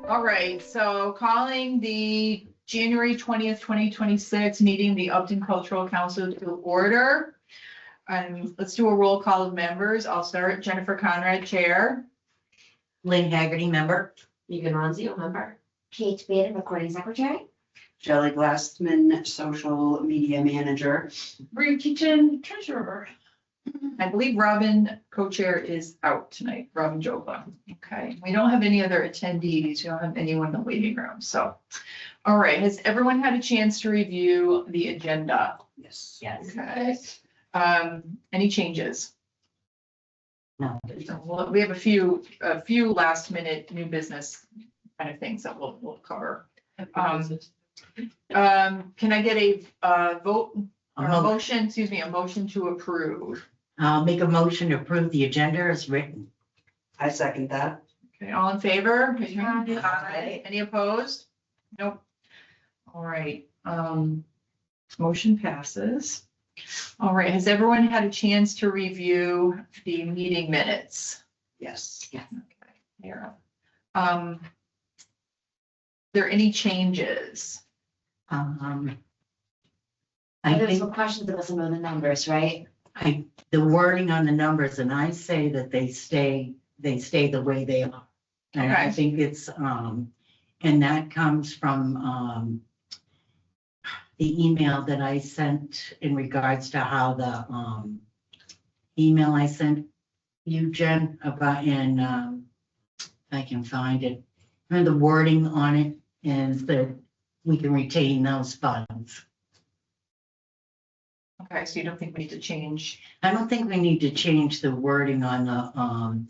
All right, so calling the January 20th, 2026 meeting, the Upton Cultural Council to order. Let's do a roll call of members. I'll start. Jennifer Conrad, Chair. Lynn Haggerty, member. Megan Ronzio, member. Kate Baden, Recording Secretary. Shelley Glassman, Social Media Manager. Bree Kitchen, Treasurer. I believe Robin, co-chair, is out tonight, Robin Joba. Okay, we don't have any other attendees. We don't have anyone in the waiting room, so. All right, has everyone had a chance to review the agenda? Yes. Yes. Okay. Any changes? No. Well, we have a few last minute new business kind of things that we'll cover. Can I get a vote or a motion, a motion to approve? I'll make a motion to approve the agenda as written. I second that. Okay, all in favor? Raise your hand. Aye. Aye. Any opposed? Nope. All right, motion passes. All right, has everyone had a chance to review the meeting minutes? Yes. Okay, here. There any changes? I There's think some questions about some of the numbers, right? the wording on the numbers, and I say that they stay the way they are. And I Okay. think it's, and that comes from, the email that I sent in regards to how the, email I sent you, Jen, about, and, if I can find it, and the wording on it is that we can retain those funds. Okay, so you don't think we need to change? I don't think we need to change the wording on the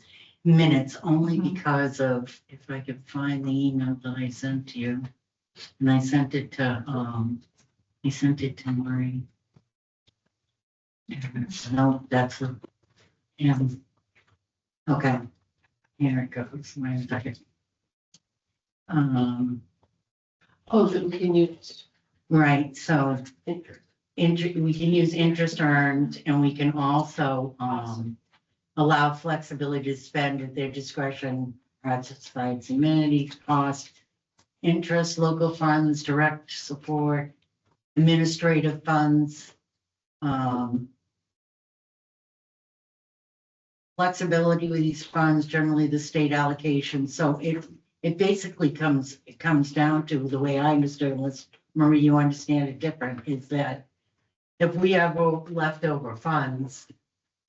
minutes, only Mhm. because of, if I could find the email that I sent to you. And I sent it to Marie. No, that's the, yeah. Okay, here it goes, wait a second. Oh, so we can use Right, so interest. we can use interest earned, and we can also, allow flexibility to spend at their discretion, sites, amenities, cost, interest, local funds, direct support, administrative funds, flexibility with these funds, generally the state allocation. So it basically comes down to the way I understood, unless Marie, you understand it different, is that if we have leftover funds,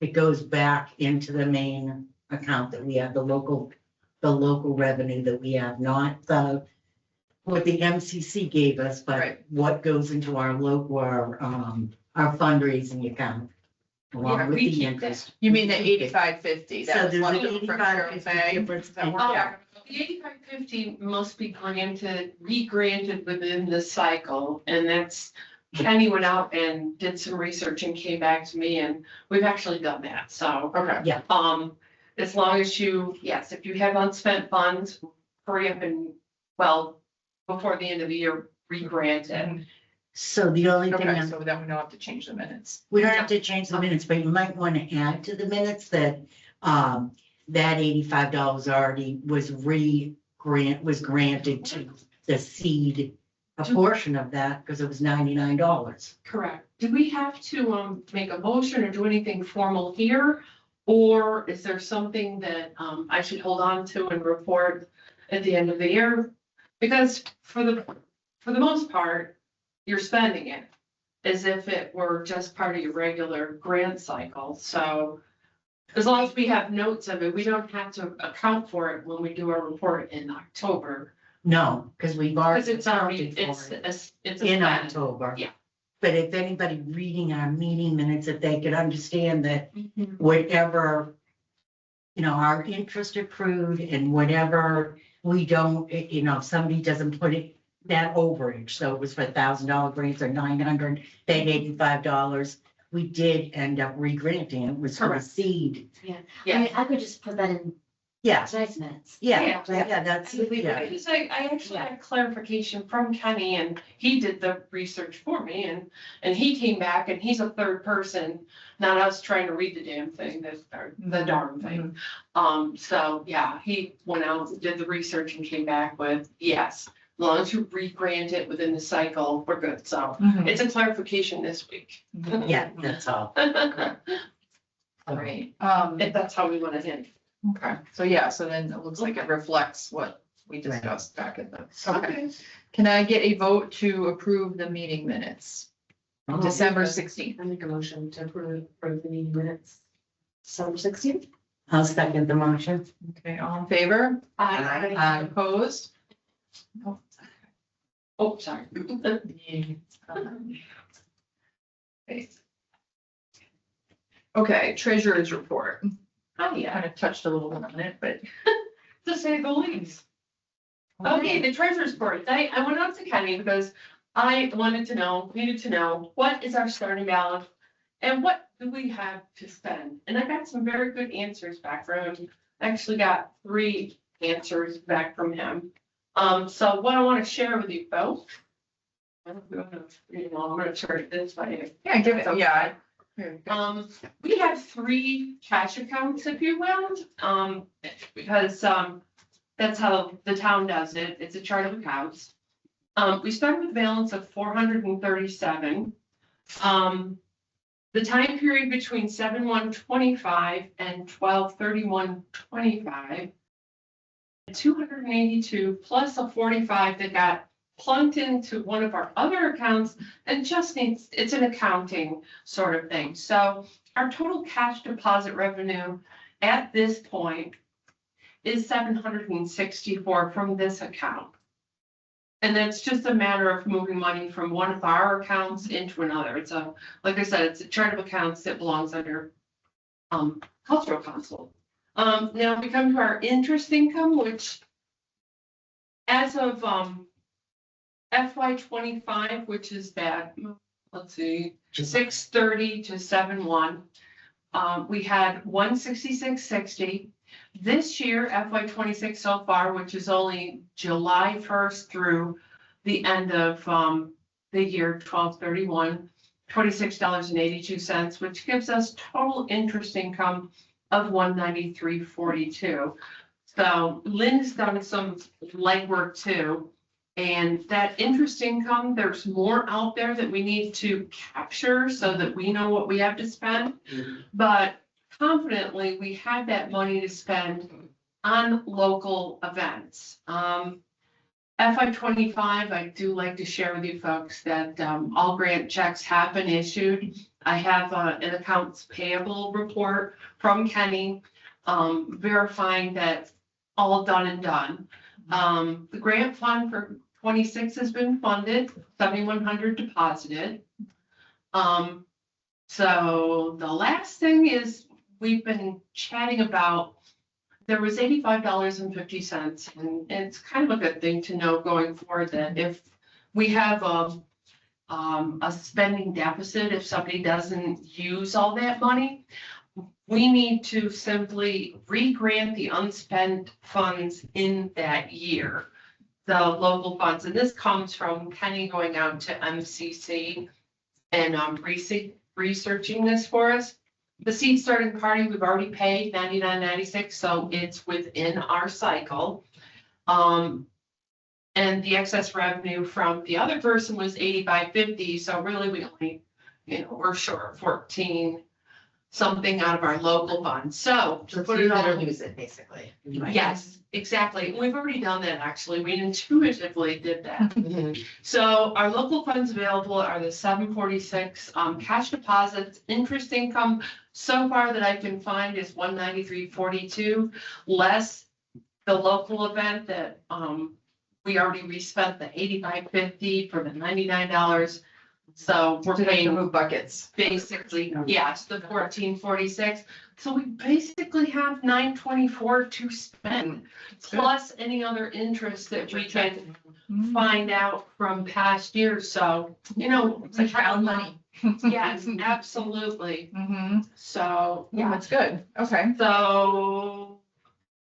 it goes back into the main account that we have, the local revenue that we have, not what the MCC gave us, but Right. what goes into our local, our fundraising account. Along Yeah, with we the keep interest. You mean the 8550? So That was there's left an over from 85.50 Cheryl Bay? difference Is that what- yeah. The 8550 must be re-granted within the cycle, and that's, Kenny went out and did some research and came back to me, and we've actually done that, so. Okay, As long as yes, if you have unspent funds, hurry up and, well, before the end of the year, re-grant it. So the only thing, okay, so then we don't have to change the minutes. we don't have to change the minutes, but you might want to add to the minutes that, that $85 already was granted to the seed, a portion of that, because it was $99. Correct. Do we have to make a motion or do anything formal here? Or is there something that I should hold on to and report at the end of the year? Because for the most part, you're spending it as if it were just part of your regular grant cycle. So as long as we have notes of it, we don't have to account for it when we do our report in October. No, because we've Because already it's already, accounted for it's it a in plan. October. Yeah. But if anybody reading our meeting minutes, if they could understand that Mhm. whatever, our interest accrued and whatever we don't, if somebody doesn't put it, that overage, so it was for $1,000 grants or 900, paid $85, we did end up re-granting, it was for the Correct. seed. I Yeah. mean, I could just put that in Yeah, It's nice minutes. yeah, Yeah. yeah, that's, yeah. Because I actually had clarification from Kenny and he did the research for me and he came back and he's a third person, not us trying to read the damn thing, the darn thing. So yeah, he went out, did the research and came back with, yes, as long as you re-grant it within the cycle, we're good. So Mhm. it's a clarification this week. Yeah, that's all. Great. If that's how we want to handle. Okay, so yeah, so then it looks like it reflects what we discussed back at the, okay. Can I get a vote to approve the meeting minutes? December 16th. I make a motion to approve the meeting minutes. December 16th? I'll second the motion. Okay, all in favor? Opposed? No. Oh, sorry. Okay. Okay, treasurer's report. Oh, yeah. Kind of touched a little bit on it, but. To say the least. Okay, the treasurer's report. I went out to Kenny because I needed to know, what is our starting balance? And what do we have to spend? And I got some very good answers back from him. I actually got 3 answers back from him. So what I want to share with you both. I'm gonna turn this way. Yeah, give it, yeah. Here, go. We have 3 cash accounts, if you will, because, that's how the town does it. It's a chart of accounts. We start with a balance of 437. The time period between 7/1/25 and 12/31/25. 282 plus a 45 that got plunked into one of our other accounts and just needs, it's an accounting sort of thing. So our total cash deposit revenue at this point is 764 from this account. And that's just a matter of moving money from one of our accounts into another. It's a, like I said, it's a chart of accounts that belongs under cultural council. Now we come to our interest income, which as of FY25, which is that, let's see, 6/30 to 7/1. We had 166.60. This year, FY26 so far, which is only July 1st through the end of the year 12/31, $26.82, which gives us total interest income of 193.42. So Lynn's done some legwork too. And that interest income, there's more out there that we need to capture so that we know what we have to spend. But confidently, we have that money to spend on local events. FY25, I do like to share with you folks that all grant checks have been issued. I have an accounts payable report from Kenny verifying that all done and done. The grant fund for 26 has been funded, 7,100 deposited. So the last thing is we've been chatting about, there was $85.50, and it's kind of a good thing to know going forward that if we have a spending deficit, if somebody doesn't use all that money, we need to simply re-grant the unspent funds in that year, the local funds. And this comes from Kenny going out to MCC and researching this for us. The seed starting party, we've already paid $99.96, so it's within our cycle. And the excess revenue from the other person was $85.50, so really we only, we're short 14 something out of our local fund. So to put it all, lose it, basically. yes, exactly. We've already done that, actually. We intuitively did that. So our local funds available are the 746 cash deposits. Interest income so far that I can find is 193.42, less the local event that we already respent the $85.50 for the $99. So we're paying move buckets. basically, yes, the 1446. So we basically have 924 to spend, plus any other interest that we can find out from past years. So, It's like found money. yes, absolutely. Mm-hmm. So, Yeah, yeah, that's good. Okay. so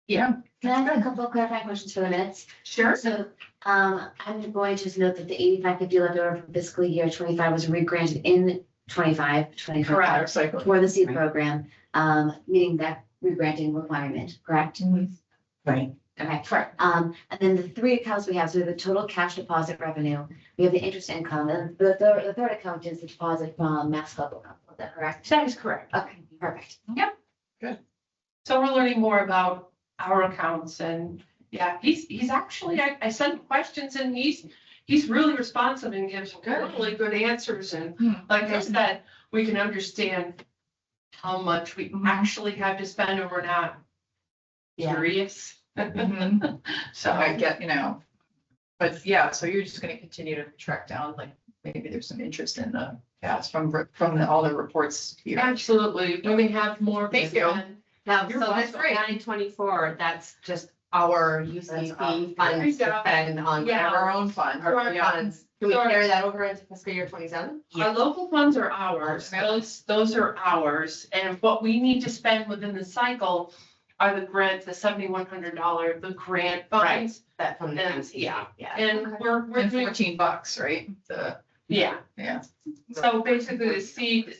Yeah. Can I ask a couple of clarifying questions for the minutes? Sure. So, I'm going to just note that the 8550 left over from fiscal year 25 was re-granted in 2025 Correct. Cycle. for the seed program, meeting that re-granting requirement, correct? Right, Okay. Correct. And then the three accounts we have, so we have the total cash deposit revenue, we have the interest income, and the third account is the deposit from Mass Club account. Is that correct? That is correct. Okay, perfect. So we're learning more about our accounts and, yeah, he's actually, I sent questions and he's really responsive and gives really good answers. And like I said, we can understand how much we actually have to spend or we're not curious. Mhm. So, I get, but yeah, so you're just gonna continue to track down, like, maybe there's some interest in the past from all the reports here. absolutely, when we have more. Thank you. Now, You're so fine. this 924, that's just our UCP funds to spend on Yeah. Our our own fund. Our Yeah. funds. Can we Sure. carry that over into fiscal year 27? Our local funds are ours, those are ours, and what we need to spend within the cycle are the grant, the $7,100, the grant funds. That from the And, MCC, yeah. yeah. And we're And doing, $14, right? yeah, Yeah. so basically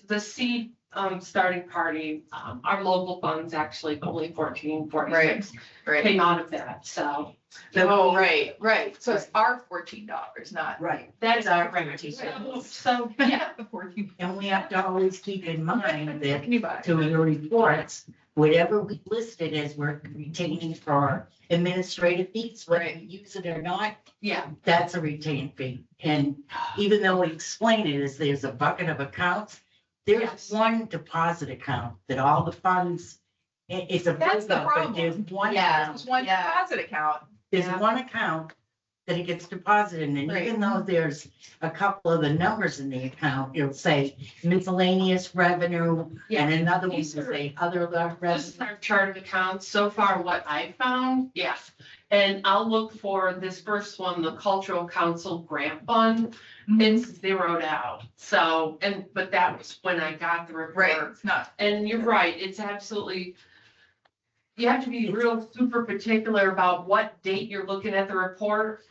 the seed, starting party, our local funds actually only 1446 Right. came out of that, so. Oh, right. So it's our $14, not. right. That is our grant. So, yeah, The 14. And we have to always keep in mind that Can you buy? to your reports, whatever we listed as we're retaining for administrative fees, whether Right. you use it or not, yeah, that's a retained fee. And even though we explain it as there's a bucket of accounts, there's Yes. one deposit account that all the funds, it's a That's the breakup, but there's problem. one, Yeah. There's one Yeah. deposit account. there's Yeah. one account that it gets deposited in. And Right. even though there's a couple of the numbers in the account, it'll say miscellaneous revenue and another one will say other this is revenue. our chart of accounts, so far what I found, yeah. And I'll look for this first one, the Cultural Council Grant Fund, it's zeroed out, so, but that was when I got the report. Right, it's not. And you're right, it's absolutely, you have to be real super particular about what date you're looking at the report.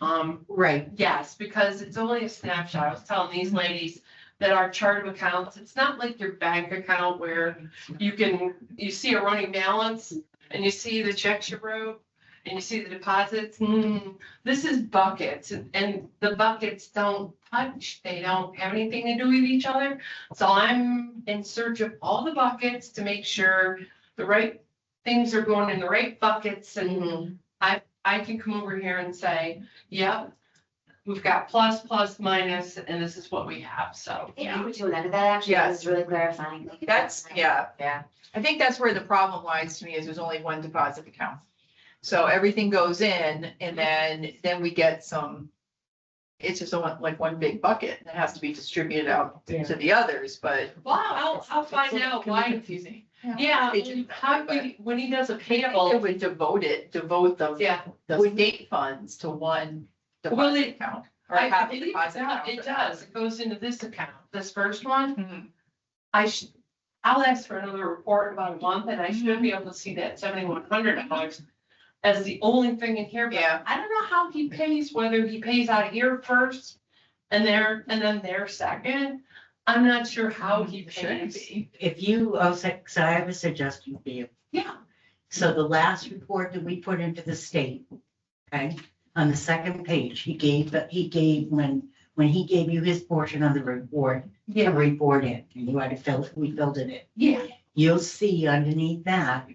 Right, Yes, because it's only a snapshot. I was telling these ladies that our chart of accounts, it's not like your bank account where you see a running balance and you see the checks you wrote and you see the deposits. This is buckets and the buckets don't touch. They don't have anything to do with each other. So I'm in search of all the buckets to make sure the right things are going in the right buckets and I can come over here and say, yep, we've got plus, plus, minus, and this is what we have, so. Thank you for doing that, 'cause that actually Yes. is really clarifying. That's, yeah. Yeah. I think that's where the problem lies to me is there's only one deposit account. So everything goes in and then we get some, it's just like one big bucket that has to be distributed out to the others, but. Well, I'll find out Can be why, confusing. yeah, Agent, how, but- when he does a It payable, would devote the yeah. state funds to one Well, deposit it- account. Or I half believe it deposit does, account it for that. does, it goes into this account, this first one, Mhm. I'll ask for another report in about a month, and I should be able to see that $7,100 as the only thing in here, but Yeah. I don't know how he pays, whether he pays out of here first and then there second. I'm not sure how he Shouldn't pays. be. if you, so I have a suggestion for you. Yeah, So the last report that we put into the state, okay, on the second page, he gave, when he gave you his portion of the report, to yeah, report in, and you had to fill it, we filled it in. yeah, You'll see underneath that,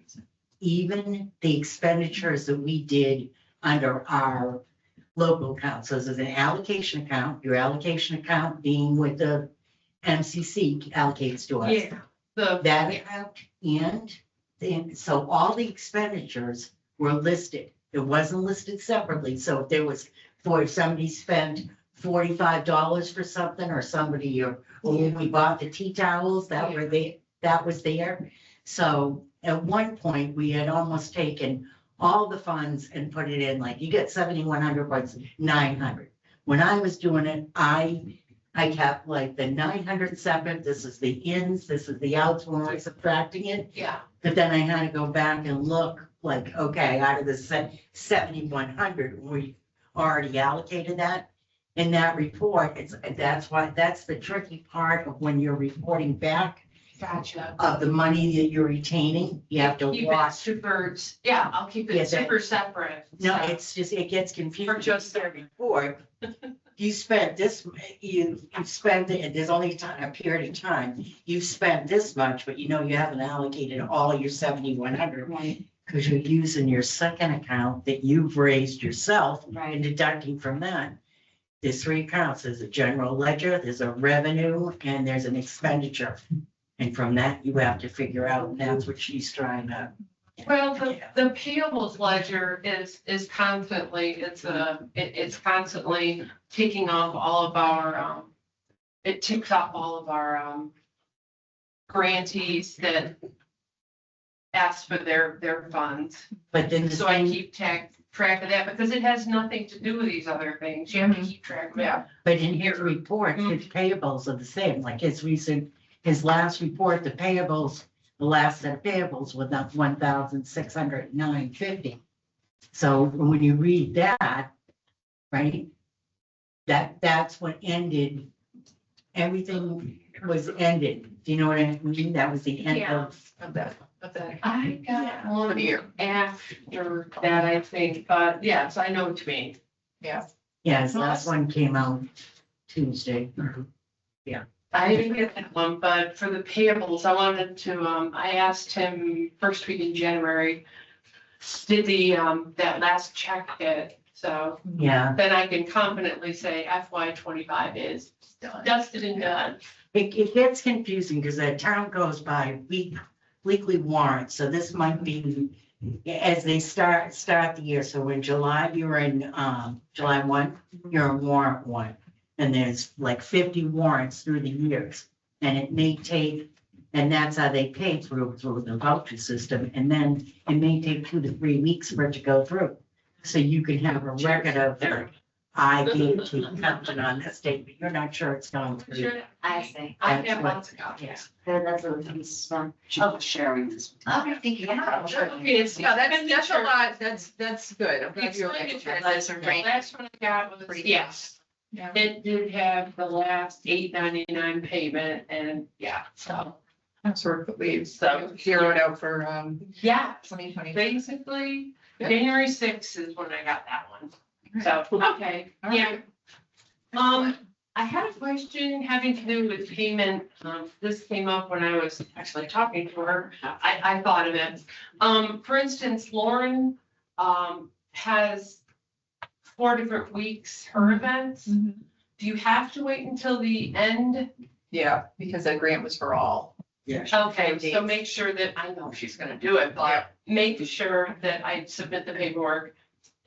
even the expenditures that we did under our local account. So there's an allocation account, your allocation account being what the MCC allocates to us. yeah. That account and then, so all the expenditures were listed. It wasn't listed separately. So if there was, if somebody spent $45 for something or somebody, or we bought the tea towels that were there, that was there. So at one point, we had almost taken all the funds and put it in, like you get 7,100, but 900. When I was doing it, I kept like the 900 separate, this is the ins, this is the outs, when I was subtracting it. Yeah, But then I had to go back and look like, okay, out of the 7,100, we already allocated that. In that report, that's the tricky part of when you're reporting back Gotcha. of the money that you're retaining. You have to Keep it watch. super, yeah, I'll keep Yeah, it super separate. No, so. it's just, it gets confusing. Or just their report. You spent this, you spent, there's only a period of time, you spent this much, but you know you haven't allocated all your 7,100. Right, Because you're using your second account that you've raised yourself and right. deducting from that. There's 3 accounts. There's a general ledger, there's a revenue, and there's an expenditure. And from that, you have to figure out, and that's what she's trying to. Well, the payables ledger is constantly, it's constantly taking off all of our, it ticks off all of our, grantees that ask for their funds. But then the So I thing, keep track of that because it has nothing to do with these other things. You have to keep track of that. but in his report, his payables are the same, like his last report, the payables, the last set of payables was not 1,609.50. So when you read that, right? That's what ended, everything was ended. Do you know what I mean? That was the end Yeah. of that. I got For one the year. after that, I think, but yes, I know what you mean. Yeah. Yeah, his last one came out Tuesday. I didn't get that one, but for the payables, I wanted to, I asked him first week in January, did that last check hit? So Yeah, then I can confidently say FY 25 is dusted and done. it gets confusing because the town goes by weekly warrants, so this might be as they start the year. So in July, you're in, July 1, you're in warrant 1. And there's like 50 warrants through the years. And it may take, and that's how they pay through the voucher system. And then it may take 2 to 3 weeks for it to go through. So you can have a record of, I gave to Compton on this date, but you're not sure it's going through. Sure, I see. I That's have what- lots of copies. That's what it's from. She was sharing this. Okay, thank you. Okay, it's No, that's a expenditure. lot, that's good. I'm glad you're. Expenditure, the last one I got was, Pretty yes, Yeah. it did have the last $8.99 payment and yeah, so, Sort of, we So- zeroed out for, yeah. 2020. Basically, Yeah. January 6th is when I got that one. So, okay, All yeah. right. I had a question having to do with payment. This came up when I was actually talking to her. I thought of it. For instance, Lauren, has 4 different weeks, her events. Mhm. Do you have to wait until the end? Yeah, because that grant was for all. Yeah. Okay, so make sure that, I know she's gonna do it, but make sure that I submit the paperwork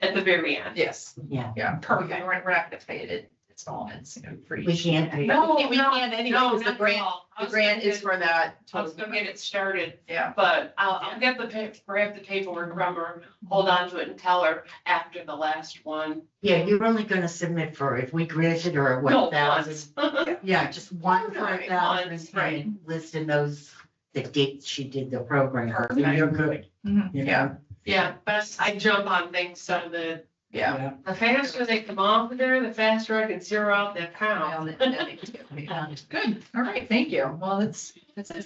at the very end. Yes. Yeah. Yeah, perfect. We're not gonna pay it in installments, for We each. can't pay. No, We can't anyway, no, because the not at grant, all. I the was grant gonna is for that. I was gonna get it started, Yeah. but I'll get grab the paperwork from her, hold on to it and tell her after the last one. Yeah, you're only gonna submit for, if we granted her No, 1,000. once. Yeah, just one for Right, 1,000 once, right. and list in those, the dates she did the program. Perfect. You're good. Mhm. you know? Yeah, Yeah, but I jump on things so that yeah. the faster they come off of there, the faster I can zero out that count. Good, all right, thank you. Well, that's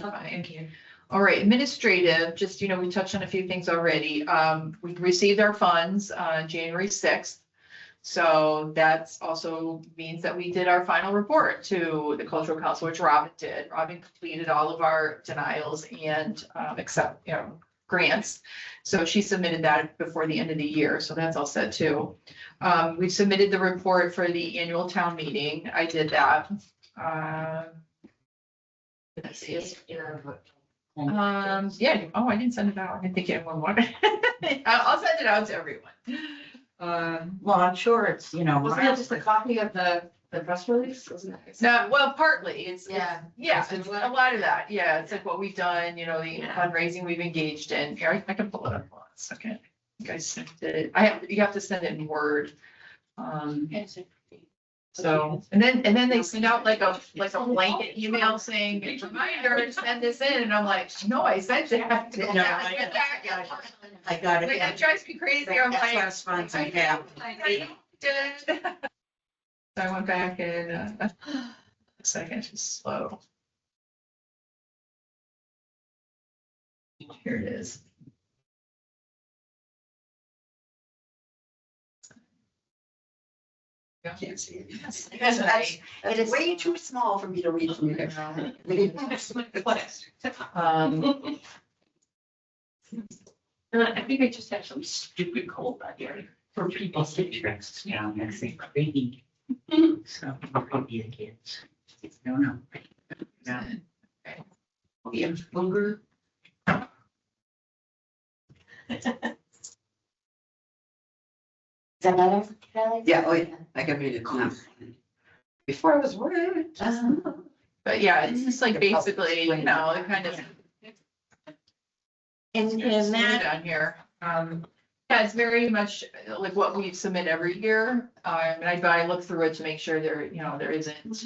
fine. Thank you. All right, administrative, just, we touched on a few things already. We received our funds on January 6th. So that's also means that we did our final report to the cultural council, which Robin did. Robin completed all of our denials and, grants. So she submitted that before the end of the year, so that's all set too. We submitted the report for the annual town meeting. I did that. Let's see, yeah, oh, I didn't send it out. I think everyone wanted. I'll send it out to everyone. Well, I'm sure it's, Wasn't that just a copy of the press release? Wasn't it? No, well, partly, it's, Yeah. it's a lot of that, yeah, it's like what we've done, the fundraising we've engaged in, here, I can pull it up, hold on a second. You guys sent it, you have to send it in Word. So, and then they send out like a blanket email saying, reminder, send this in, and I'm like, no, I sent that. No, I got it. Like, that drives me crazy, I'm That's like. last month's I have. I did. So I went back and, a second, just slow. Here it is. Can't see it. Yes. That's way too small for me to read from here. I think I just have some stupid cold back here for people's interests. Yeah, I think maybe. So, maybe the kids. No. Yeah. We have hunger. Is that better, Kelly? Yeah, oh, yeah, I can read it now. Before I was worried. But yeah, it's just like basically, you know, it kind of. And It's that, down here. Yeah, it's very much like what we submit every year. And I look through it to make sure there isn't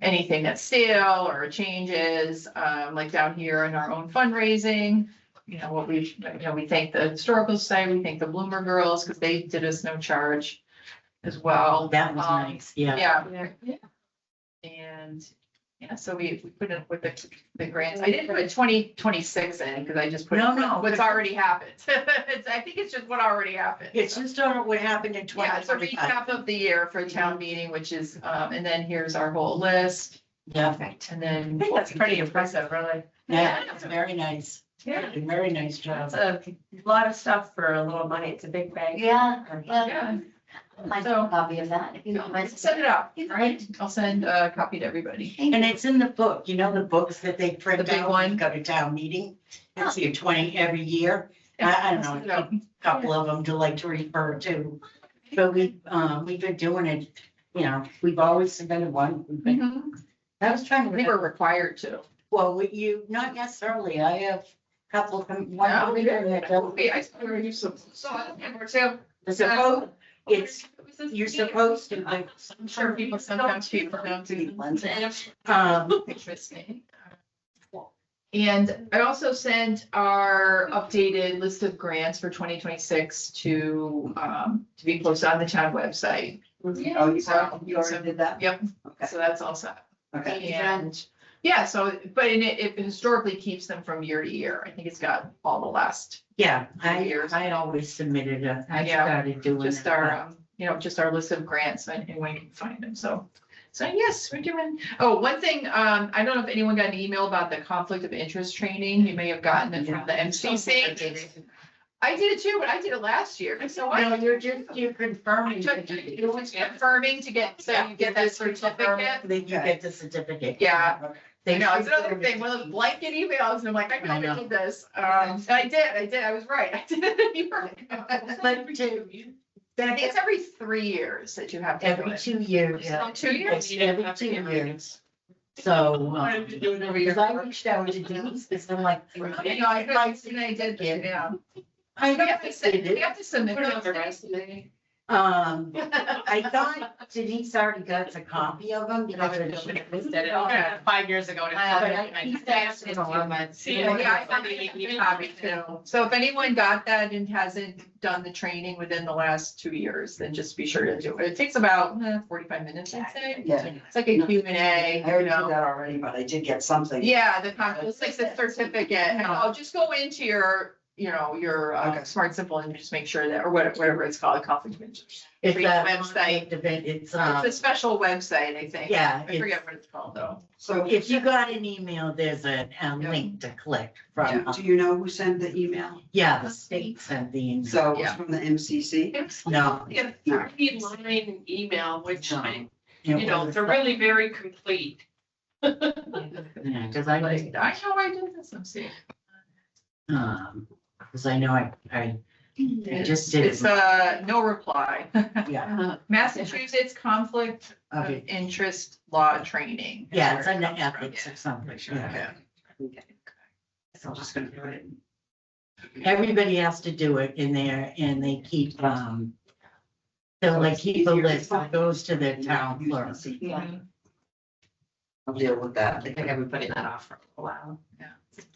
anything that's stale or changes, like down here in our own fundraising. What we thank the Historical Society, we thank the Bloomer Girls because they did us no charge as well. that was nice, yeah. Yeah. And, yeah, so we put it with the grants. I didn't put 2026 in because I just put No. what's already happened. I think it's just what already happened. It's just on what happened in Yeah, it's a 2025. recap of the year for town meeting, which is, and then here's our whole list. Yeah, And then. That's pretty impressive, really. yeah, it's very nice. Yeah. Very nice job. That's a lot of stuff for a little money. It's a big bag. Yeah, yeah. Yeah, My So- copy of that, if you don't mind. send it out, right? I'll send a copy to everybody. And it's in the book, the books that they print The big out, one? go to town meeting. It's your 20 every year. I don't know, a couple of them to like to refer to. But we've been doing it, we've always submitted one. Mhm. I was trying I to think we're remember, required to. well, not necessarily, I have a couple, one. Okay, I still use some. Or two. It's, you're supposed to, I'm sure people sometimes don't do. Interesting. And I also sent our updated list of grants for 2026 to be posted on the town website. Oh, you already did that? Yep, Okay, so that's all set. okay. And, yeah, so, but it historically keeps them from year to year. I think it's got all the last, Yeah, Years. I always submitted I Yeah, started doing just it. our, just our list of grants and anyone can find them, so. So yes, we're doing, one thing, I don't know if anyone got an email about the conflict of interest training. You may have gotten it from the MCC. I did it too, but I did it last year, so I. No, you're confirming. It was confirming to get, so you get that certificate. That you get the certificate. Yeah. They I know, it's should- another thing, one of those blanket emails, and I'm like, I I know. gotta do this, and I did, I was right, I did it a year ago. But to, I think it's every 3 years that you have to do every it. 2 years. Oh, 2 years? Every 2 years. So, because I reached out to Denise, because I'm like. I know, I did, yeah. I We know have I to send, did we it. have to submit Put it on those. the resume. I thought Denise already got a copy of them because. Did it 5 years ago. He's asked for one. Yeah, I need a copy too. So if anyone got that and hasn't done the training within the last 2 years, then just be sure to do it. It takes about 45 minutes, I'd say. Yeah, It's like a Q and I A, already did that already, but I did get something. Yeah, it's like the certificate. And I'll just go into your, Okay. Smart Simple and just make sure that, or whatever it's called, conflict of interest. It's Free a website. event, it's, It's a special website, I think. yeah, I forget what it's called though. So if you got an email, there's a link to click from, do you know who sent the email? yeah, the state sent the email. So it was Yeah. from the MCC? No. Yeah, No. 3-line email, which, No. they're really very complete. Yeah, cause I, Like, I know I did this, I'm seeing. cause I know I just did It's it, no reply. yeah, Massachusetts Conflict of okay, Interest Law Training. yeah, it's under Where it comes from, ethics or something, yeah. Okay. So I'm just gonna put it. Everybody has to do it in there and they keep, So like keep a list that goes to the town clerk. Yeah. I'll deal with I that. think I've been putting that off for a while.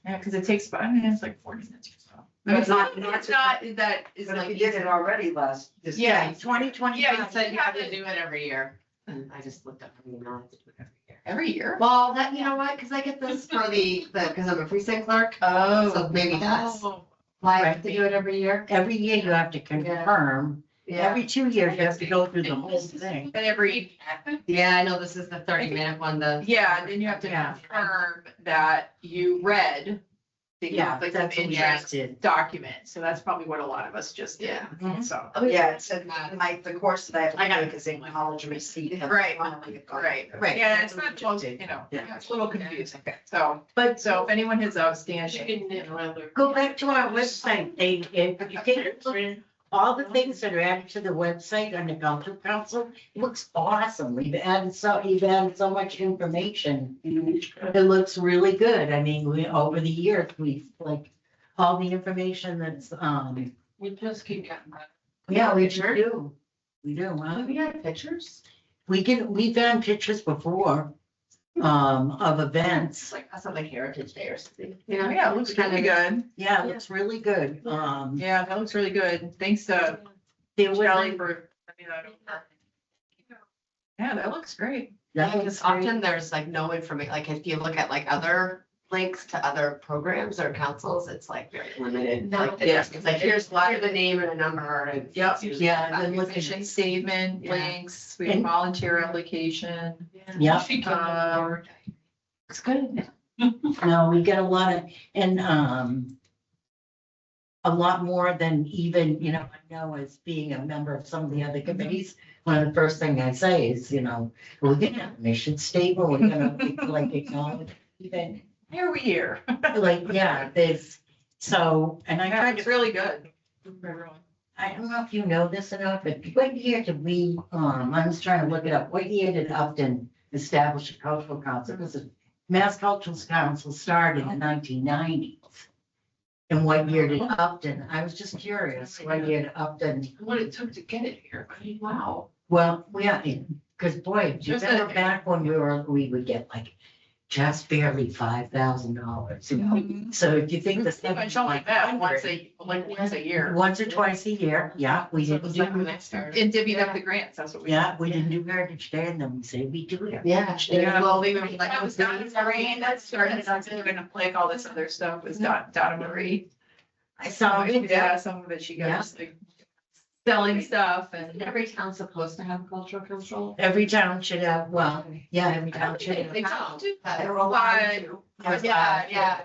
Yeah, because it takes, I mean, it's like 40 minutes or so. But It's not that is But if like. you did it already last. this Yeah, year, 2020. Yeah, you said you have to do it every year. And I just looked up and you know, I have to do it every year. Every year? Well, that, you know what, because I get this for because I'm a precinct clerk, so maybe that's Oh. why I have to do it every year. Every year you have to confirm. Every 2 years you have to go through the whole thing. And every, Yeah, I know this is the 30-minute one, yeah, and then you have to Yeah. confirm that you read the Yeah, conflict of that's what we interest did. document. So that's probably what a lot of us just did. Yeah. So, Yeah, it said the course that I have I got to it. take is acknowledge receipt. of- right, right. Yeah, it's not just, you know, Yeah. it's a little confusing. So, But so if anyone has She outstanding, didn't knit rather. go back to our website. If you take a look at all the things that are added to the website under cultural council, it looks awesome. You've added so much information. It looks really good. I mean, over the years, we've like, all the information that's, We just keep getting better. yeah, we do. We do, huh? Have you had pictures? We've done pictures before, of events. It's like, that's not like Heritage Day or something. yeah, it looks really good. Yeah, it looks really good. Yeah, that looks really good. Thanks to There Shelley was, for, sending that over. Yeah, that looks great. that Because was often there's like no information, like if you look at like other links to other programs or councils, it's like very limited. No. Like, Yeah. it's like, here's the name and a number and. Yep. it's usually Yeah, that. then look at Mission statement, Yeah. links, we have volunteer application. Yeah. She came forward. Looks good. no, we get a lot of, and, a lot more than even, I know as being a member of some of the other committees, one of the first thing I say is, we're gonna have a mission statement, we're gonna like acknowledge even, Every year. like, yeah, there's, so, and I Yeah, tried it's to, really good. I don't know if you know this or not, but what year did we, I was trying to look it up, what year did Upton establish a cultural council? Because the Mass Cultural Council started in 1990s. And what year did Upton, I was just curious, what year did Upton, What it took to get it here. I mean, wow. well, yeah, because boy, do you Just remember back when we would get like just barely $5,000. So if you think the Pretty much only that once 7,500, once a year. once or twice a year, yeah, we So didn't it's like when do, I started. And divvied up the grants, that's what we. yeah, we didn't do Heritage Day, and then we say we do it. Yeah. Yeah. Well, we were like, That was Donna Marie, that started us doing like all this other stuff was Donna Marie. I saw it, Yeah, some of it she got just like selling stuff and. every town's supposed to have a cultural council. every town should have, well, yeah, every town should have. They don't do that. They're all allowed But- to. Yeah.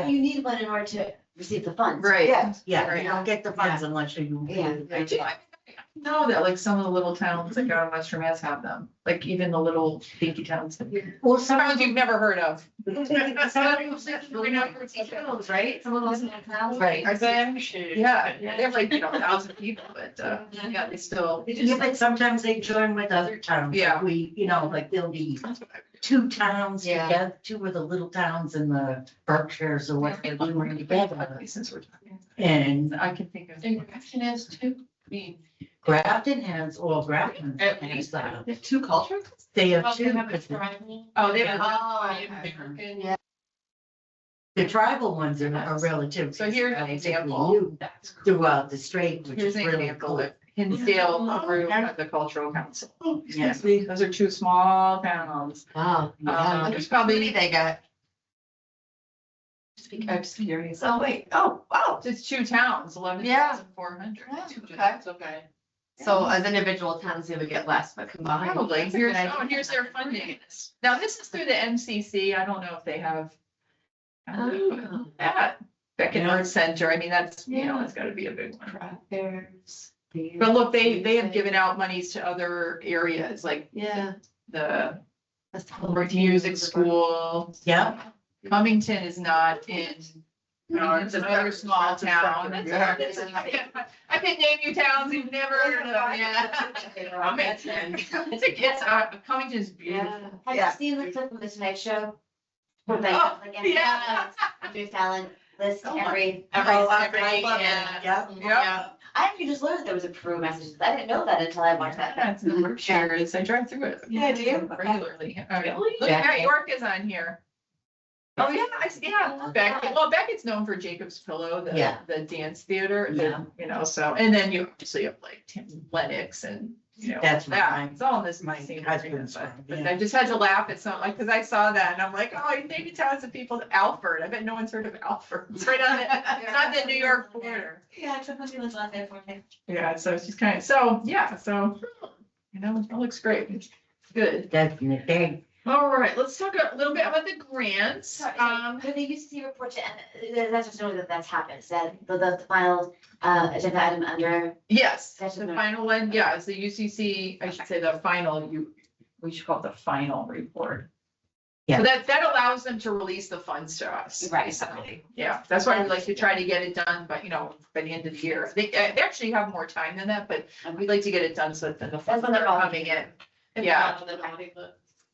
You need one in order to receive the funds. Right. Yeah, Right. you don't get the funds unless you. Yeah. I do, I know that like some of the little towns like out in Western Mass have them, like even the little dinky towns. Well, some Towns you've never heard of. Right? Some of those towns. Right. Are they? Yeah, they have like, 1,000 people, but, yeah, they still. yeah, but sometimes they join with other towns. Like Yeah. We, like there'll be two towns Yeah. together, two of the little towns in the Berkshires or what they're doing together. Since we're talking, And I can think of. And Grafton has too. I mean. Grafton has, Grafton At has, least They have two cultures? they have Well, two, they have a because tribal. Oh, they have. Oh, okay. American. Yeah. the tribal ones are relative. So here's an example. You That's cool. throughout the state, which Here's is an really example cool. of Hinsdale group of the cultural council. Yes. Those are two small towns. Wow. There's probably, They got. I'm just curious. Oh, wait. Oh, wow. it's two towns, 11,400. Two okay. towns, okay. So as individual towns, they would get less, but combined. Probably. That's a Here's, good idea. oh, here's their funding. Now, this is through the MCC. I don't know if they have. Oh. That Beckett Yeah. Arts Center. I mean, that's, Yeah. it's gotta be a big one. Craft fairs. But look, they have given out monies to other areas, like Yeah. the That's music school. Yeah. Cummington is not in, it's another small town. Yeah. I can name you towns you've never heard of, yeah. Cummington. Cummington is beautiful. Yeah. Have you seen the clip from the Tonight Show? Where they, Oh, like, yeah. Jimmy Fallon list Oh my- every. Every, Oh, every, I love it. yeah. Yeah. Yeah. I actually just learned there was a Peru messages. I didn't know that until I watched that. That's in the Berkshires. I drive through it. Yeah, do you? Regularly. Really? Look, Matt York is on here. Oh, yeah, Beckett's known for Jacob's Pillow, Yeah. the dance theater, Yeah. you know, so, and then you obviously have like Tim Lennox and, you know. That's that. my- It's all in this my same husband's area, from, but yeah. I just had to laugh at something, like, cause I saw that and I'm like, oh, maybe towns of people, Alfred, I bet no one's heard of Alfred. It's right on it's on the New York border. Yeah, somebody was on there for me. Yeah, so she's kind of, so, yeah, so, you know, it looks great. It's good. Definitely. All right, let's talk a little bit about the grants. For the UCC report to end, that's just knowing that that's happened. Is that the final agenda item under? Yes, That's the the- final one, yeah, it's the UCC, I should say the final, we should call it the final report. Yeah. So that allows them to release the funds to us. Right. Basically, yeah, that's why we like to try to get it done, but you know, by the end of the year. They actually have more time than that, but we'd like to get it done so that the funds when they're are all coming in. It's Yeah. not on the naughty list.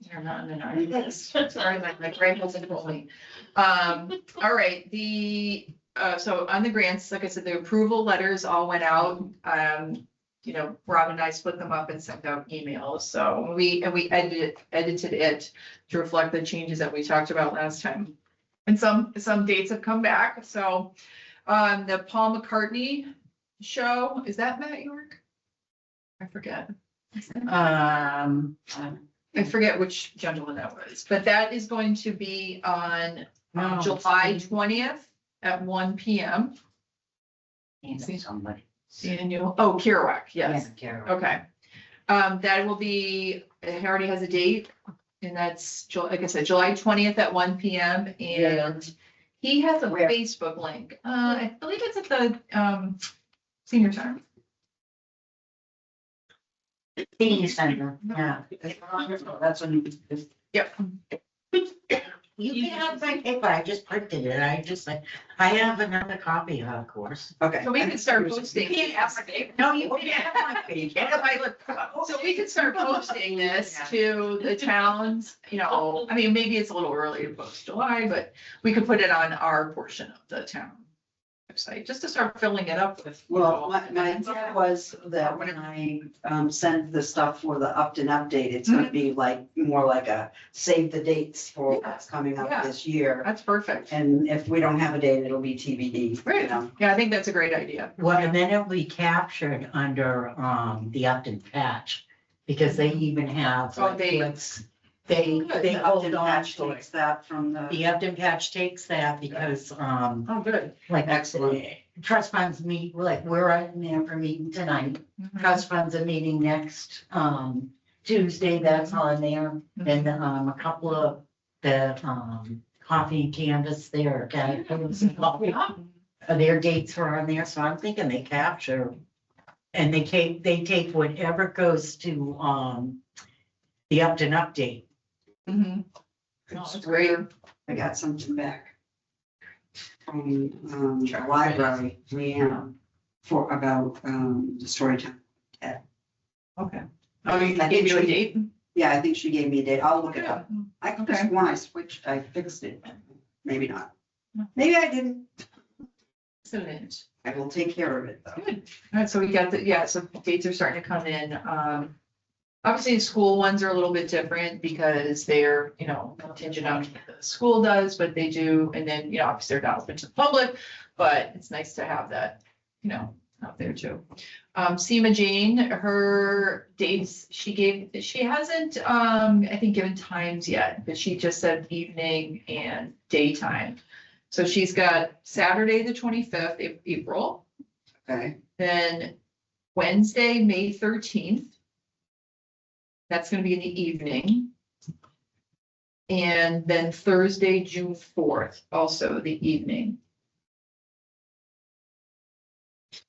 They're not in the naughty list. Sorry, my brain wasn't rolling. All right, so on the grants, like I said, the approval letters all went out. You know, Rob and I split them up and sent out emails, so we edited it to reflect the changes that we talked about last time. And some dates have come back, so, the Paul McCartney show, is that Matt York? I forget. I forget which gentleman that was, but that is going to be on No. July 20th at 1 PM. Somebody. Daniel, oh, Kerouac, yes, Yeah, Carol. okay. That will be, it already has a date, and that's, like I said, July 20th at 1 PM, and he has a Where? Facebook link. I believe it's at the, senior center. Senior center, yeah. That's when you. Yep. You can have my paper, I just printed it, I have another copy, of course. Okay. So we can start posting. No, you can have my page. So we can start posting this to the towns, you know, I mean, maybe it's a little early to post July, but we could put it on our portion of the town website, just to start filling it up with. you Well, know, my thought was that when I send the stuff for the Upton update, it's gonna be like, more like a save the dates for what's coming up Yeah. this year. That's perfect. And if we don't have a date, it'll be TBD, you Great. know? Yeah, I think that's a great idea. Well, and then it'll be captured under, the Upton patch, because they even have. Oh, they- links. They The hold Upton on patch to takes it. that from the. The Upton patch takes that because, Oh, good. like. Excellent. Trust funds meet, like, we're in there for meeting tonight. Trust funds are meeting next, Tuesday, that's on there. And, a couple of the, coffee and canvas there, okay? Their dates are on there, so I'm thinking they capture. And they take whatever goes to, the Upton update. Mhm. Oh, that's great. I got something back from the library, Leanna, for about the Storytime. Okay. Oh, you I gave think you a she- date? Yeah, I think she gave me a date. I'll look it Yeah. up. I could Okay. just, when I switched, I fixed it. Maybe not. Maybe I didn't. Excellent. I will take care of it though. Good. All right, so we got so dates are starting to come in. Obviously, the school ones are a little bit different because they're, you know, contingent on what the school does, but they do, and then, you know, obviously they're not open to the public, but it's nice to have that, you know, out there too. Seema Jane, her dates, she hasn't, I think, given times yet, but she just said evening and daytime. So she's got Saturday, the 25th of April, Okay, then Wednesday, May 13th. That's gonna be in the evening. And then Thursday, June 4th, also the evening.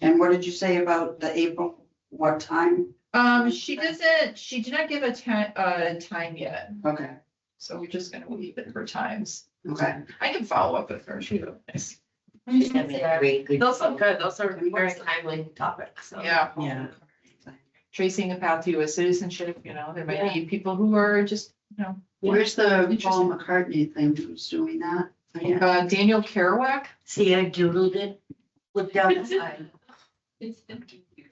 and what did you say about the April? What time? She did not give a time yet, Okay, so we're just gonna leave it for times. okay. I can follow up with her, she's nice. Great, good. Those are good, those are very timely topics, so. Yeah, Yeah. tracing a path to U.S. citizenship, you know, there might be people who are just, you know. Where's the Interesting. Paul McCartney thing? Who's doing that? Daniel Kerouac, See, I doodled it, look down the side.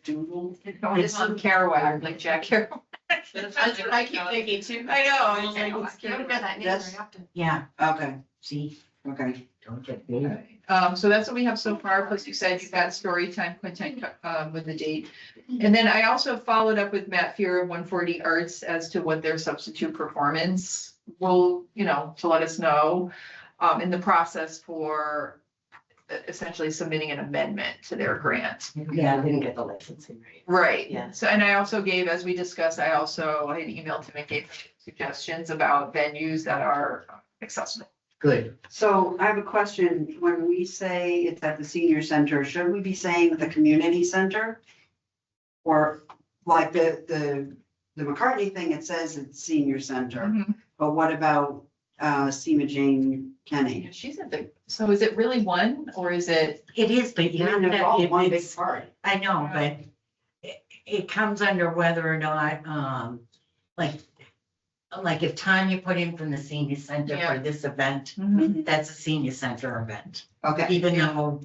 Doodle. It's on Kerouac, like Jack Kerouac. That's what I keep thinking too. I know. It's like, It's you would get that name That's- very often. Yeah, Okay, see, okay. don't get big. So that's what we have so far, plus you said you've got story time content, with the date. And then I also followed up with Matt Fear of 140 Arts as to what their substitute performance will, to let us know. In the process for essentially submitting an amendment to their grant. Yeah. Didn't get the licensing right. Right. Yeah. So, and I also gave, as we discussed, I had emailed him and gave suggestions about venues that are accessible. Good. So I have a question. When we say it's at the senior center, should we be saying the community center? Or like the McCartney thing, it says it's senior center, Mhm. but what about Seema Jane Kenny? She's at so is it really one or is it? It is, but you I have mean, they're all to, one if big it's, party. I know, but it comes under whether or not, like if Tanya put in from the senior center Yeah. for this event, Mhm. that's a senior center event, Okay, even though,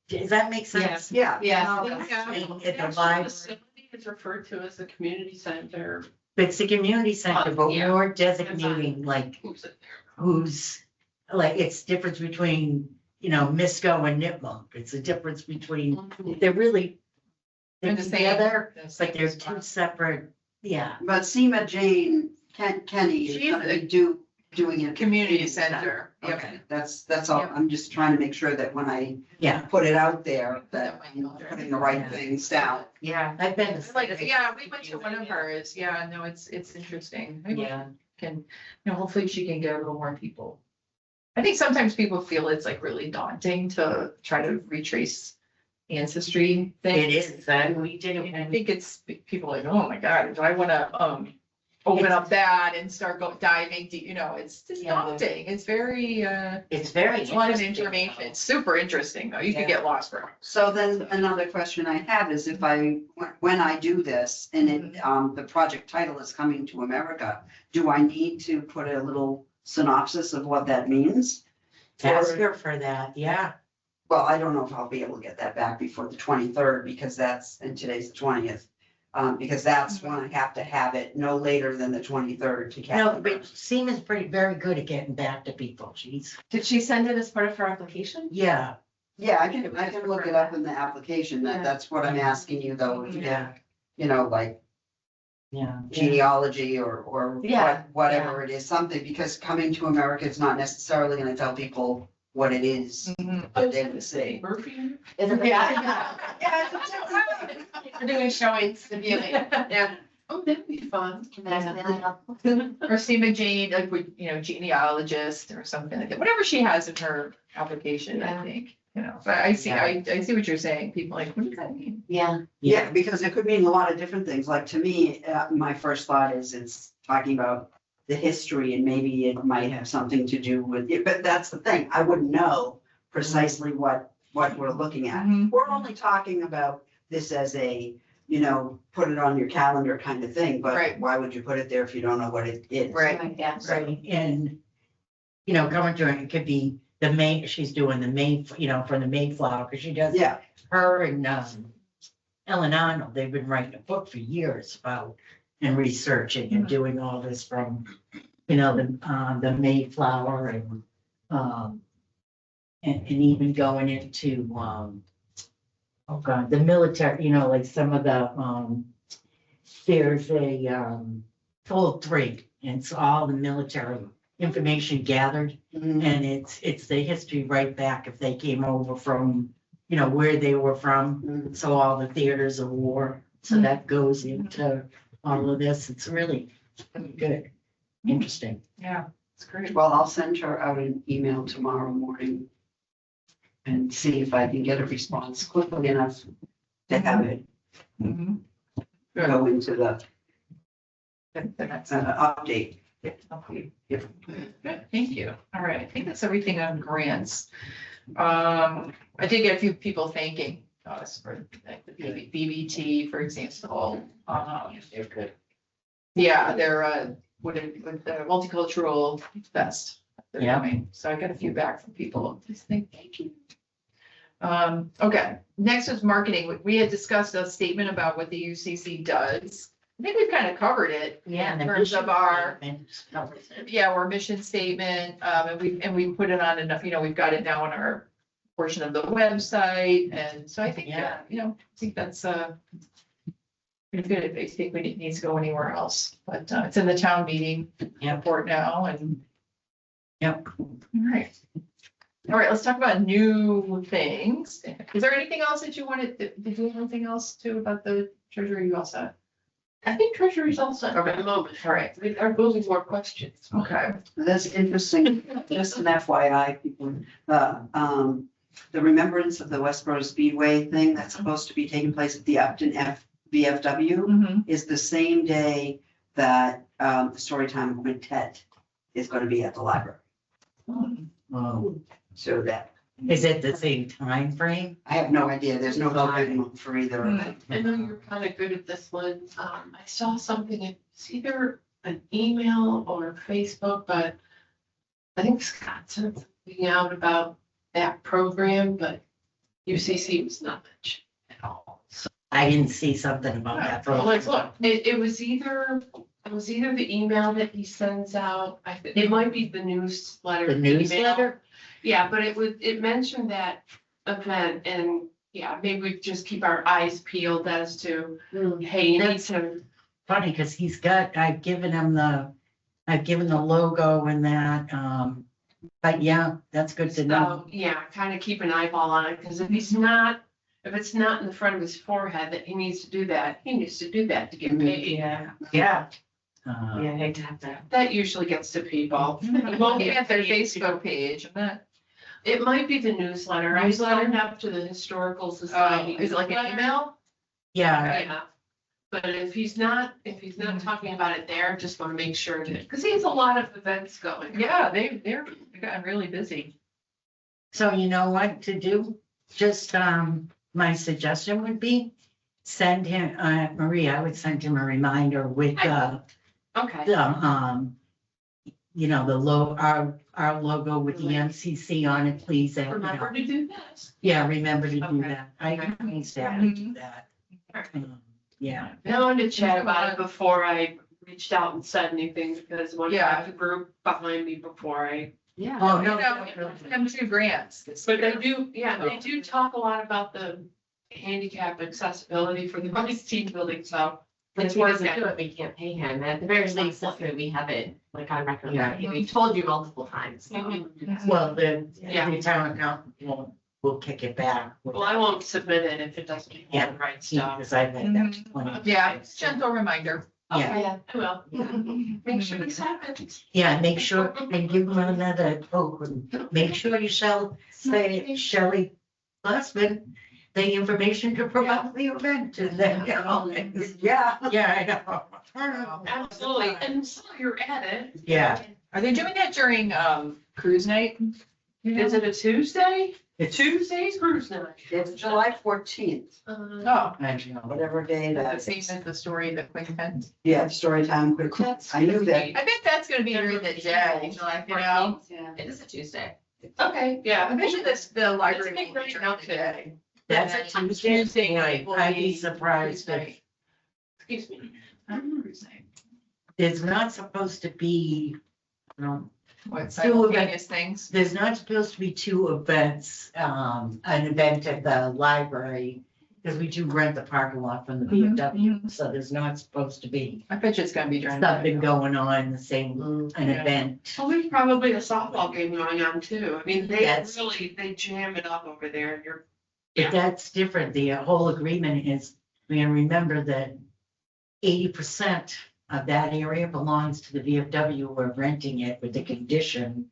does that make sense? yeah. Yeah. At the Actual library, facility is referred to as the community center. it's the community center, but Yeah. we're designating like Who's it there? who's, like, it's difference between, Misco and Nipmuc. It's a difference between, they're really, they're They're the same. together, The but same they're spot. two separate, yeah. But Seema Jane Kenny is She's gonna a- be doing it. Community center. Yep. Okay, that's all. Yep. I'm just trying to make sure that when I Yeah. put it out there, that That I'm way. putting the right Yeah. things down. Yeah, I've been. It's like, yeah, we went to one of hers. Yeah, no, it's interesting. Maybe we Yeah, can, hopefully she can get a little more people. I think sometimes people feel it's like really daunting to try to retrace ancestry it things. is, and we did it And I when, think it's, people are like, oh my God, do I wanna, open up that and start diving deep, it's Yeah. daunting. It's very, it's very. it's a lot of interesting. information. It's super interesting though. You could Yeah. get lost for. So then another question I have is if when I do this and it, the project title is Coming to America, do I need to put a little synopsis of what that means? Ask her for that, yeah. Well, I don't know if I'll be able to get that back before the 23rd because and today's the 20th. Because that's when I have to have it no later than the 23rd to No, calendar. but Seema's very good at getting back to people. She's, Did she send it as part of her application? yeah, Yeah, I can look it up in the application. Yeah. That's what I'm asking you though, if you yeah, get, like yeah. genealogy or Yeah, whatever it is, something, because Coming to America is not necessarily gonna tell people what it is, but they would say. Murphy? Is it the Yeah, it's a- We're doing showings to viewing. Yeah. Oh, that'd be fun. Or Seema Jane, like, genealogist or something like that, whatever she has in her application, I Yeah. think, but I see what you're saying. People are like, what does that mean? Yeah. Yeah, because it could mean a lot of different things. Like to me, my first thought is it's talking about the history and maybe it might have something to do with it, but that's the thing. I wouldn't know precisely what we're looking at. Mhm. We're only talking about this as a, put it on your calendar kind of thing, but Right. why would you put it there if you don't know what it is? Right. Yeah. Right, and, going to it could be she's doing the main, from the Mayflower, because she does. Yeah, Her and, Ellen Arnold, they've been writing a book for years about, and researching and doing all this from, the Mayflower and even going into, oh God, the military, like some of the, there's a, full 3, and it's all the military information gathered, Mhm. and it's the history right back if they came over from, where they were from, Mhm. so all the theaters of war, so that goes into all of this, it's really good, interesting. Yeah, it's great. Well, I'll send her out an email tomorrow morning and see if I can get a response quickly enough to have it Mhm. Good. go into the The next update. Okay. Yep. Good, thank you. All right, I think that's everything on grants. I did get a few people thanking us for like the BBT, for example. Yeah, they're with the multicultural fest. They're Yeah. doing. So I got a few back from people, just think, thank you. Okay, next is marketing. We had discussed a statement about what the UCC does. I think we've kind of covered it. Yeah. In terms of our, our mission statement, and we put it on enough, we've got it now on our portion of the website, and so I think, Yeah. I think that's, pretty good if they think we didn't need to go anywhere else, but, it's in the town meeting report now, and. Yep. All right, let's talk about new things. Is there anything else that you wanted, did you have anything else too about the treasury you all said? I think treasury's all set for Okay. the moment. All right, We are moving more questions. okay. That's interesting, just an FYI, people, the remembrance of the Westboro Speedway thing that's supposed to be taking place at the Upton VFW Mhm. is the same day that, the Storytime Quintet is gonna be at the library. Oh, So that, is it the same time frame? I have no idea, there's no time for either of them. I know you're kind of good at this one. I saw something, it's either an email or Facebook, but I think Scott sent something out about that program, but UCC was not mentioned at all. So I didn't see something about that. let's look. It was either the email that he sends out. It might be the newsletter. The email. newsletter? Yeah, but it mentioned that event, and yeah, maybe we just keep our eyes peeled as to, hey, you need to. Funny, because I've given the logo and that, but yeah, that's good to know. So, yeah, kind of keep an eyeball on it, because if it's not in the front of his forehead that he needs to do that, he needs to do that to get paid. Yeah. I hate to have that. That usually gets to people. It won't be at their Facebook page, but, It might be the newsletter. I signed up to the Historical Society. is it like an newsletter. email? Yeah, Yeah. But if he's not talking about it there, just want to make sure that, because he has a lot of events going. Yeah, they've gotten really busy. so you know what to do? Just, my suggestion would be send him, Maria, I would send him a reminder with, Okay. the, our logo with the MCC on it, please. And, Remember to do this. yeah, remember to do Okay. that. I need staff to do that. Yeah, I wanted to chat about it before I reached out and said anything, because I wanted to have the group behind me before I. Yeah. oh, You no. know, them two grants. this But they year. do, yeah, they do talk a lot about the handicap accessibility for the Rice Team building, so. But It's if he doesn't working. do it, we can't pay him. At the very least, we have it like on record. Yeah. We told you multiple times. Well, the Yeah. town accountant will kick it back. Well, I won't submit it if it doesn't do all the right stuff. Because I've had that 20. Yeah, gentle reminder. Yeah. Okay, I will. Make sure this happens. Yeah, make sure, and give them another poke, and make sure you say Shelley Glassman the information to promote the event, and then, Yeah. yeah, I know. Absolutely, and so you're at it. Yeah, Are they doing that during, cruise night? Is it a Tuesday? it's, Tuesday's cruise night. It's July 14th, Oh, whatever day the that same is. as the story that Quintet. Yeah, Storytime Quintet. I knew that. I bet that's gonna be during the day, you know? It is a Tuesday. Okay, yeah. I bet you this, the library. That's a big will be night during out the there. day. that's And a then Tuesday. Tuesday night will I'd be be surprised cruise if, night. Excuse me. Cruise night. there's not supposed to be, What, Two events. simultaneous things? there's not supposed to be two events, an event at the library, because we do rent the parking lot from the Mhm, VFW, so there's not supposed to be I bet you it's gonna be during. the something day. going on, the same, an Yeah. event. Well, there's probably a softball game going on too. I mean, Yes. they jam it up over there. You're, But that's different. The whole agreement is, we remember that 80% of that area belongs to the VFW. We're renting it with the condition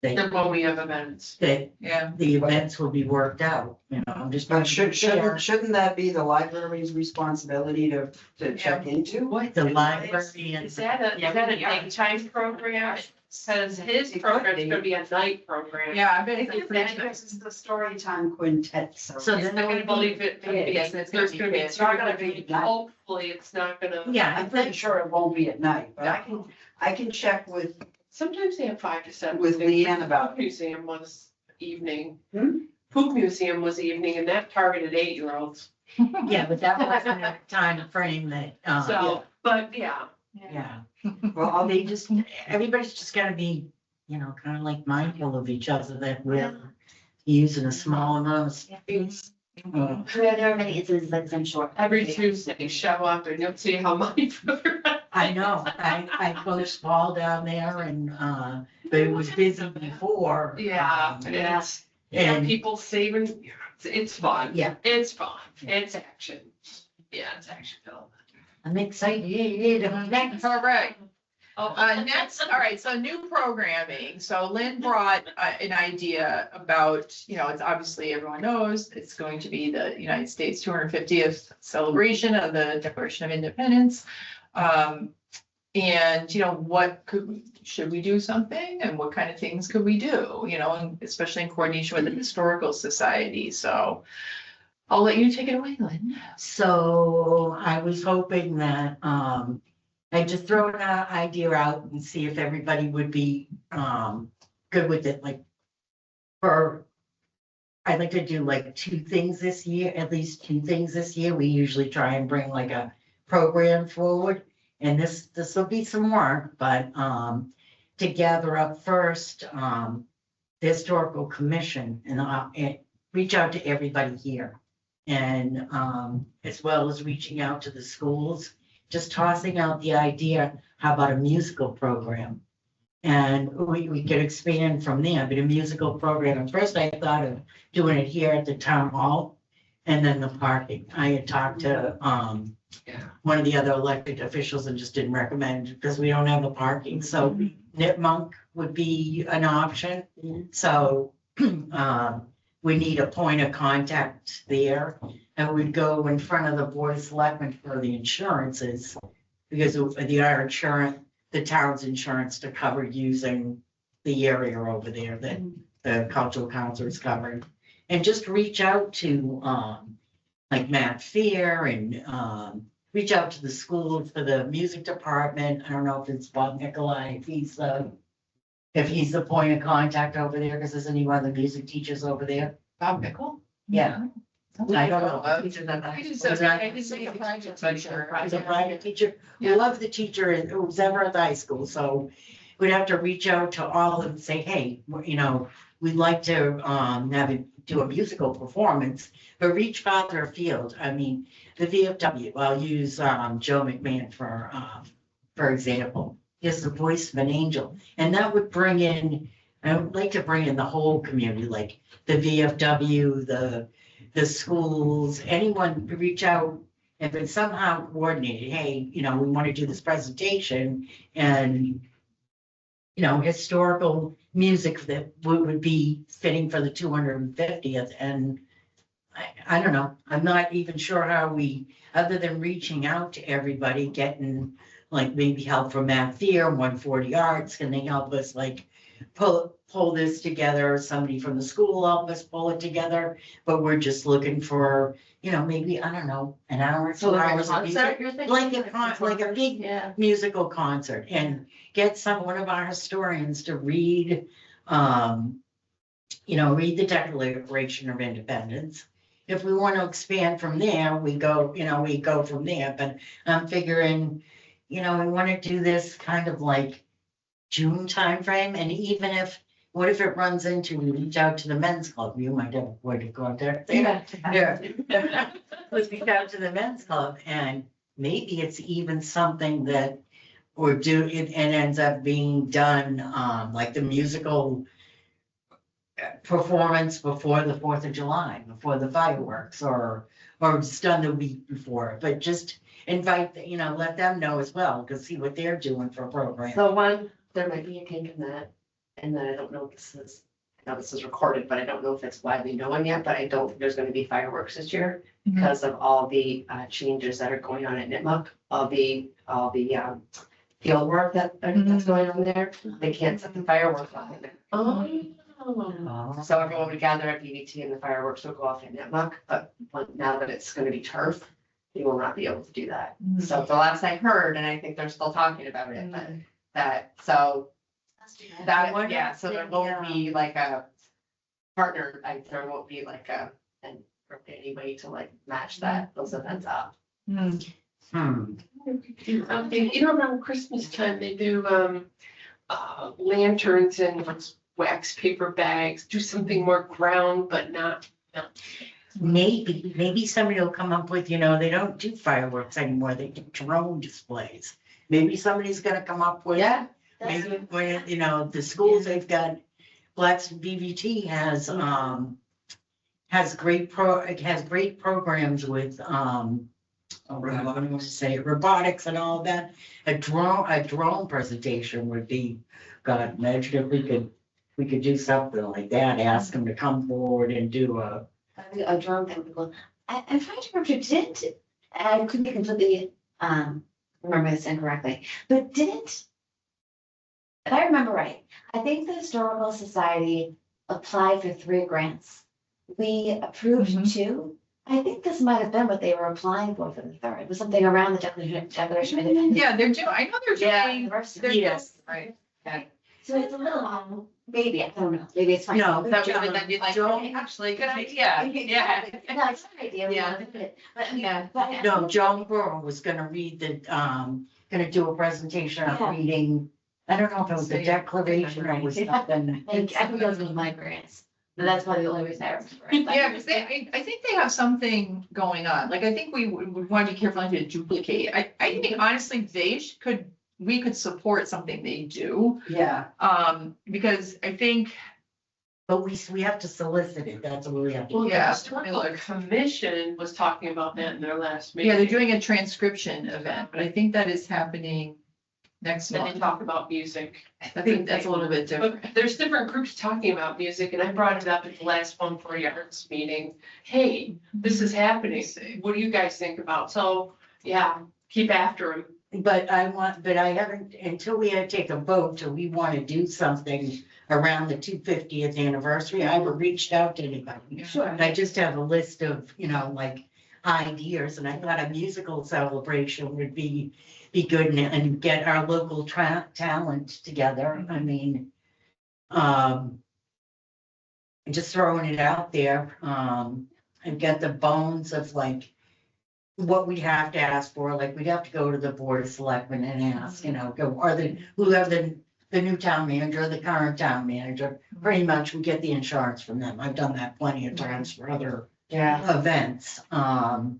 that, when we have events. that Yeah, the events will be worked out, I'm just. But shouldn't that be the library's responsibility to check into? What? The library and. Is that a nighttime program? Because his It could program's be. gonna be a night program. yeah, I bet I it's. think that this is the Storytime Quintet, so. So I'm then not gonna believe it. Yes, it's gonna There's be gonna be. kids. It's not gonna be night. Hopefully, it's not gonna. Yeah, I'm pretty sure it won't be at night, but I can check with, Sometimes they have 5 to 7. With Leanne about it. Museum was evening. Hmm? Poop Museum was evening and that targeted 8-year-olds. Yeah, but that wasn't a time frame that, So, but yeah, yeah. Well, they just, everybody's just gotta be, you know, kind of like mindful of each other that we're using a small amount of space. There are many instances like this, I'm sure. every Tuesday, show up and you'll see how many. I know, I coached ball down there and, but it was busy before. Yeah, it's, And, people saving, it's fun. yeah, It's fun. It's action. Yeah, it's action filled. I'm excited. Next. All right. Oh, Next, all right, so new programming. So Lynn brought an idea about, you know, it's obviously everyone knows it's going to be the United States 250th celebration of the Declaration of Independence. And, you know, should we do something and what kind of things could we do, you know, and especially in coordination with the Historical Society. So I'll let you take it away, Lynn. So I was hoping that, I just throw an idea out and see if everybody would be, good with it, like. I'd like to do like 2 things this year, at least 2 things this year. We usually try and bring like a program forward. And this will be some work, but, to gather up first, the Historical Commission and reach out to everybody here. And, as well as reaching out to the schools, just tossing out the idea, how about a musical program? And we could expand from there, but a musical program, at first I thought of doing it here at the town hall. And then the parking, I had talked to, one of the other elected officials and just didn't recommend, because we don't have the parking, so Nipmunk would be an option. So, we need a point of contact there, and we'd go in front of the board of selectmen for the insurances. Because of our insurance, the town's insurance to cover using the area over there that the cultural council is covering. And just reach out to, like Matt Fear and, reach out to the schools for the music department. I don't know if it's Bob Nicolai, if he's the point of contact over there, because there's any one of the music teachers over there. Bob Mickle? Yeah. I don't know. I just say a private teacher. He's a private teacher. We Yeah. love the teacher who's ever at the high school, so we'd have to reach out to all of them and say, hey, you know, we'd like to do a musical performance, but reach farther afield. I mean, the VFW, I'll use Joe McMahon for example, is the voice of an angel. And that would bring in, I would like to bring in the whole community, like the VFW, the schools, anyone reach out. If it's somehow coordinated, hey, you know, we want to do this presentation and, you know, historical music that would be fitting for the 250th. And I don't know, I'm not even sure how we, other than reaching out to everybody, getting like maybe help from Matt Fear, 140 Arts, can they help us like pull this together? Somebody from the school help us pull it together, but we're just looking for, you know, maybe, I don't know, an hour, 2 hours. of music. Like a big Yeah. musical concert, and get one of our historians to read, you know, read the Declaration of Independence. If we want to expand from there, we go from there, but I'm figuring, you know, we want to do this kind of like June timeframe, and even if, what if it runs into, we reach out to the men's club, you might have a point of contact there. Yeah. Let's reach out to the men's club, and maybe it's even something that it ends up being done, like the musical performance before the 4th of July, before the fireworks, or it's done the week before, but just invite, you know, let them know as well, to see what they're doing for a program. So one, there might be a kink in that, and then I don't know if I know this is recorded, but I don't know if it's widely known yet, but I don't think there's gonna be fireworks this year because of all the changes that are going on at Nipmuc, all the field work that's going on there. They can't set the fireworks off in there. Oh. So everyone would gather at BBT and the fireworks would go off in Nipmuc, but now that it's gonna be turf, you will not be able to do that. So the last I heard, and I think they're still talking about it, but that, so that one, yeah, so there won't be like partner, there won't be like any way to like match that, those events up. Hmm. You know, around Christmas time, they do, lanterns and wax paper bags, do something more ground, but not. Maybe somebody will come up with, they don't do fireworks anymore, they do drone displays. Maybe somebody's gonna come up with. Yeah. Maybe when, the schools, they've got, Blackston BVT has great programs with, I want to say robotics and all that. A drone presentation would be, God, imagine if we could do something like that, ask them to come forward and do A drone thing would be cool. I'm trying to remember, I could be completely, remember this incorrectly, but if I remember right, I think the Historical Society applied for 3 grants. We approved Mhm. 2. I think this might have been what they were applying for the 3rd. It was something around the Declaration of Independence. Yeah, I know they're doing, University. they're, Yes. right. So it's a little, maybe, I don't know, maybe it's fine. No, That would then be like, Joan- actually, good idea, yeah. No, it's not an idea. we Yeah. wanted to put it, But, Yeah. but. No, Joan Burrow was gonna read gonna do a presentation on Yeah. reading, I don't know if it was the Declaration or it was something. I think those were my grants, but that's probably the only reason I remember it. Yeah, because I think they have something going on, like, I think we would want to be careful not to duplicate, I think honestly, we could support something they do, Yeah, because I think, But we have to solicit it, that's what we have to. Well, do. the Yeah. historical commission was talking about that in their last meeting. yeah, they're doing a transcription event, but I think that is happening next Then they month. talk about music. That's a little bit different. But there's different groups talking about music, and I brought it up at the last 140 Arts meeting. Hey, this is happening. What do you guys think about? So, yeah, keep after them. But I haven't, until we had to take a vote, till we want to do something around the 250th anniversary, I haven't reached out to anybody. Sure. And I just have a list of, like, ideas, and I thought a musical celebration would be good and get our local talent together, I mean, just throwing it out there, and get the bones of like, what we'd have to ask for, like, we'd have to go to the Board of Selectmen and ask, whoever the new town manager, the current town manager, pretty much we get the insurance from them. I've done that plenty of times for other events. And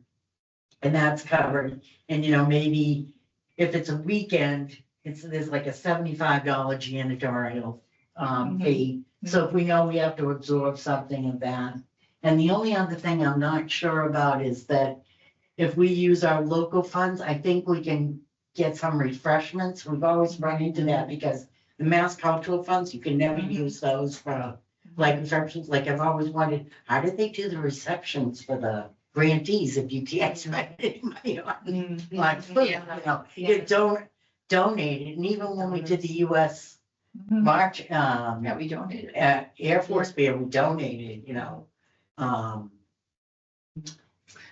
that's covered. And, maybe if it's a weekend, there's like a $75 janitorial fee. So if we know we have to absorb something of that. And the only other thing I'm not sure about is that if we use our local funds, I think we can get some refreshments. We've always run into that because the Mass Cultural Funds, you can never use those for like receptions. Like I've always wondered, how did they do the receptions for the grantees if you can't spend any money on like food, you don't donate it. And even when we did the US March, Yeah, we donated. Air Force Band, we donated,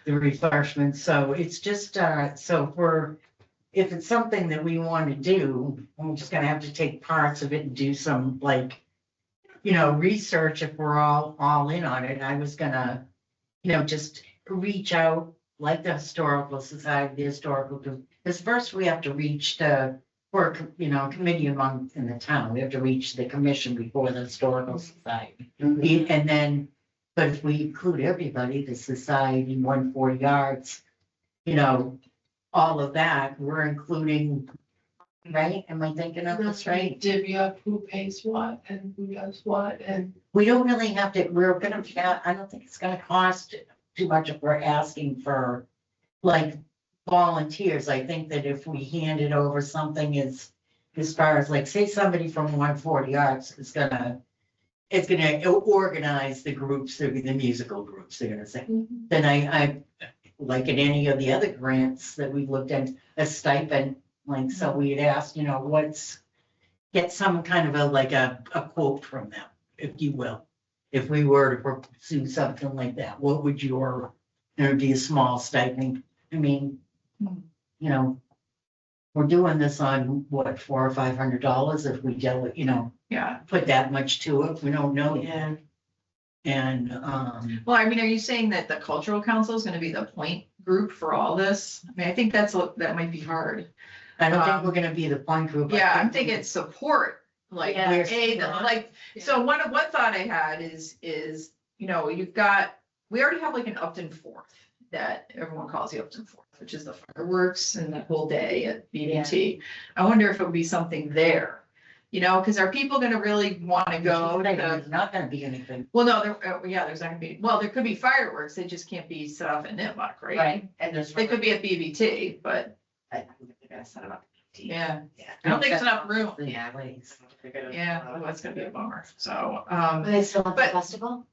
the refreshments, so it's just, if it's something that we want to do, I'm just gonna have to take parts of it and do some like, research if we're all in on it. I was gonna, just reach out like the Historical Society, the Historical, because first we have to reach the, committee in the town, we have to reach the commission before the Historical Society. And then, but if we include everybody, the society, 140 Arts, all of that, we're including, right? Am I thinking of this right? Divvy up who pays what and who does what and. We don't really have to, I don't think it's gonna cost too much if we're asking for like volunteers. I think that if we handed over something as far as like, say somebody from 140 Arts is gonna organize the groups, the musical groups, they're gonna say. Then I, like in any of the other grants that we've looked at, a stipend, like, so we'd ask, get some kind of a quote from them, if you will. If we were to pursue something like that, what would there'd be a small stipend. I mean, we're doing this on what, $400 or $500 if we put that much to it. We don't know yet. And, Well, I mean, are you saying that the cultural council is gonna be the point group for all this? I mean, I think that might be hard. I don't think we're gonna be the point group. I Yeah, I'm think thinking support, like, Yeah. like, so one thought I had is, you know, we already have like an Upton Fourth that everyone calls the Upton Fourth, which is the fireworks and the whole day at BBT. I wonder if it would be something there, you know, because are people gonna really wanna go to, There's not gonna be anything. well, no, there's not gonna be, well, there could be fireworks, they just can't be set off in Nipmuc, right? Right, and there's. They could be at BBT, but, I don't think they're gonna set it up. yeah, Yeah. I don't think it's enough room. Yeah. Ways. Yeah, oh, that's gonna be a bummer, so, But they still have the But- festival?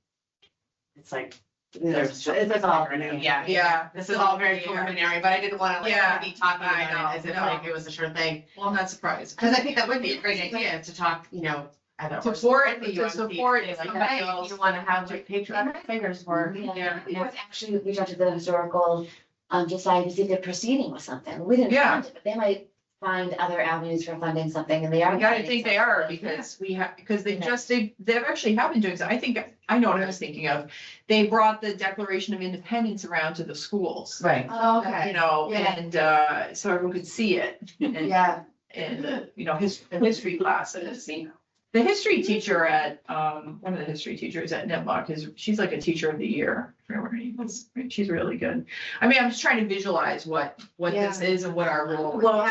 It's like. There's- It's all, yeah. yeah. This is all very preliminary, but I didn't wanna like Yeah, be talking I about it as if know, like no. it was a sure thing. Well, I'm not surprised. Cause I think that would be a great idea to talk, you know. either or Support- the to UMC, support like, somebody hey, else. You wanna have like patriotic figures for. Yeah. We've actually reached out to the historical, society to see if they're proceeding with something. We didn't Yeah. find it, but they might find other avenues for funding something, and they are. I gotta funding think they are, something. because because they Yeah. just, they've actually have been doing, so I think, I know what I was thinking of. They brought the Declaration of Independence around to the schools. Right. Oh, You know, Yeah. and, so everyone could see it. And, Yeah. you know, history classes. The history teacher at, one of the history teachers at Nipmuc she's like a teacher of the year. I forget what her name is. She's really good. I mean, I'm just trying to visualize what this is and what our role is. Well,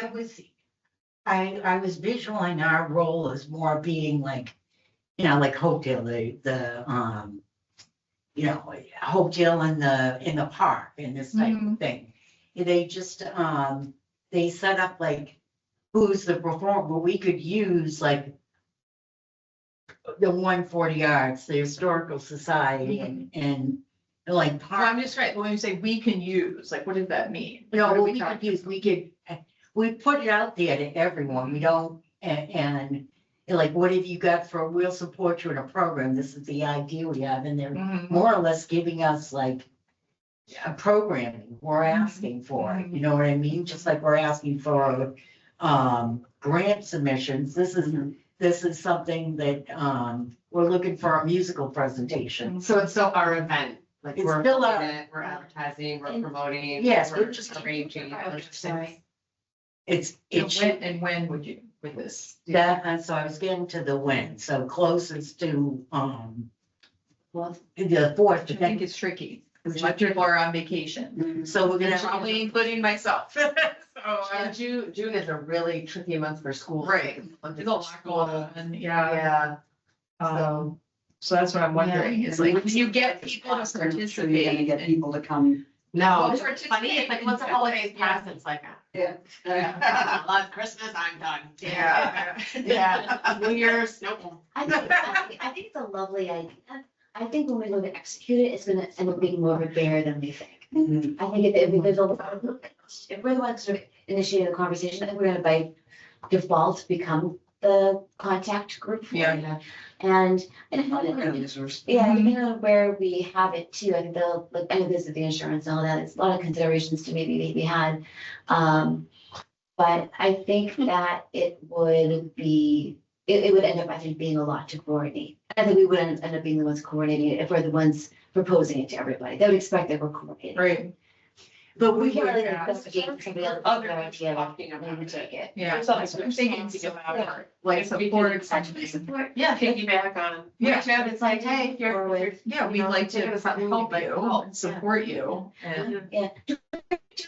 I was visualizing our role as more being like, you know, like Hopedale, you know, Hopedale in the park and this type of thing. They just, they set up like, who's the performer, but we could use like the 140 Arts, the Historical Society and like. So I'm just trying, when you say we can use, like, what does that mean? No, What are what we could use, we put it out there to everyone, we don't, and like, what have you got for, we'll support you in a program, this is the idea we have, and they're Mhm. more or less giving us like a programming we're asking for, you know what I mean? Just like we're asking for, grant submissions, this is something that, we're looking for a musical presentation. So it's still our event, like It's we're, still our- promoting it, we're advertising, we're promoting. Yes, we're we're just- arranging. Sorry. It's, And when would you, with this? that, and so I was getting to the when, so closest to, the fourth, I think it's tricky, because my people are on vacation, so we're gonna. probably including myself. So, June is a really tricky month for school. Right. there's a lot going on, yeah. Yeah, So that's what I'm wondering, is like, when you get people to Sure you're gonna participate. get people to come. no, Well, it's funny, it's like once the holidays pass, it's like, Yeah. love Christmas, I'm done. Yeah. Yeah, New Year's, nope. I think it's a lovely idea. I think when we go to execute it, it's gonna end up being more of a bear than we think. Mhm. I think if there's if we're the ones sort of initiating the conversation, I think we're gonna by default become the contact group for Yeah. it. And yeah, depending on where we have it too, I think they'll, like, I know this is the insurance and all that, it's a lot of considerations to maybe be had. But I think that it would be, it would end up, I think, being a lot to coordinate. I think we would end up being the ones coordinating it if we're the ones proposing it to everybody. They would expect that we're coordinating. Right, But We we can't would, really investigate somebody else. Others idea, talking and about we it. take it. yeah, There's that's what I'm other thinking responsible about, for, like, if we support can something. Support. Yeah, piggyback on. Yeah. Reach out, it's like, hey, you're. Yeah, we'd like to help you, and support you, and, Do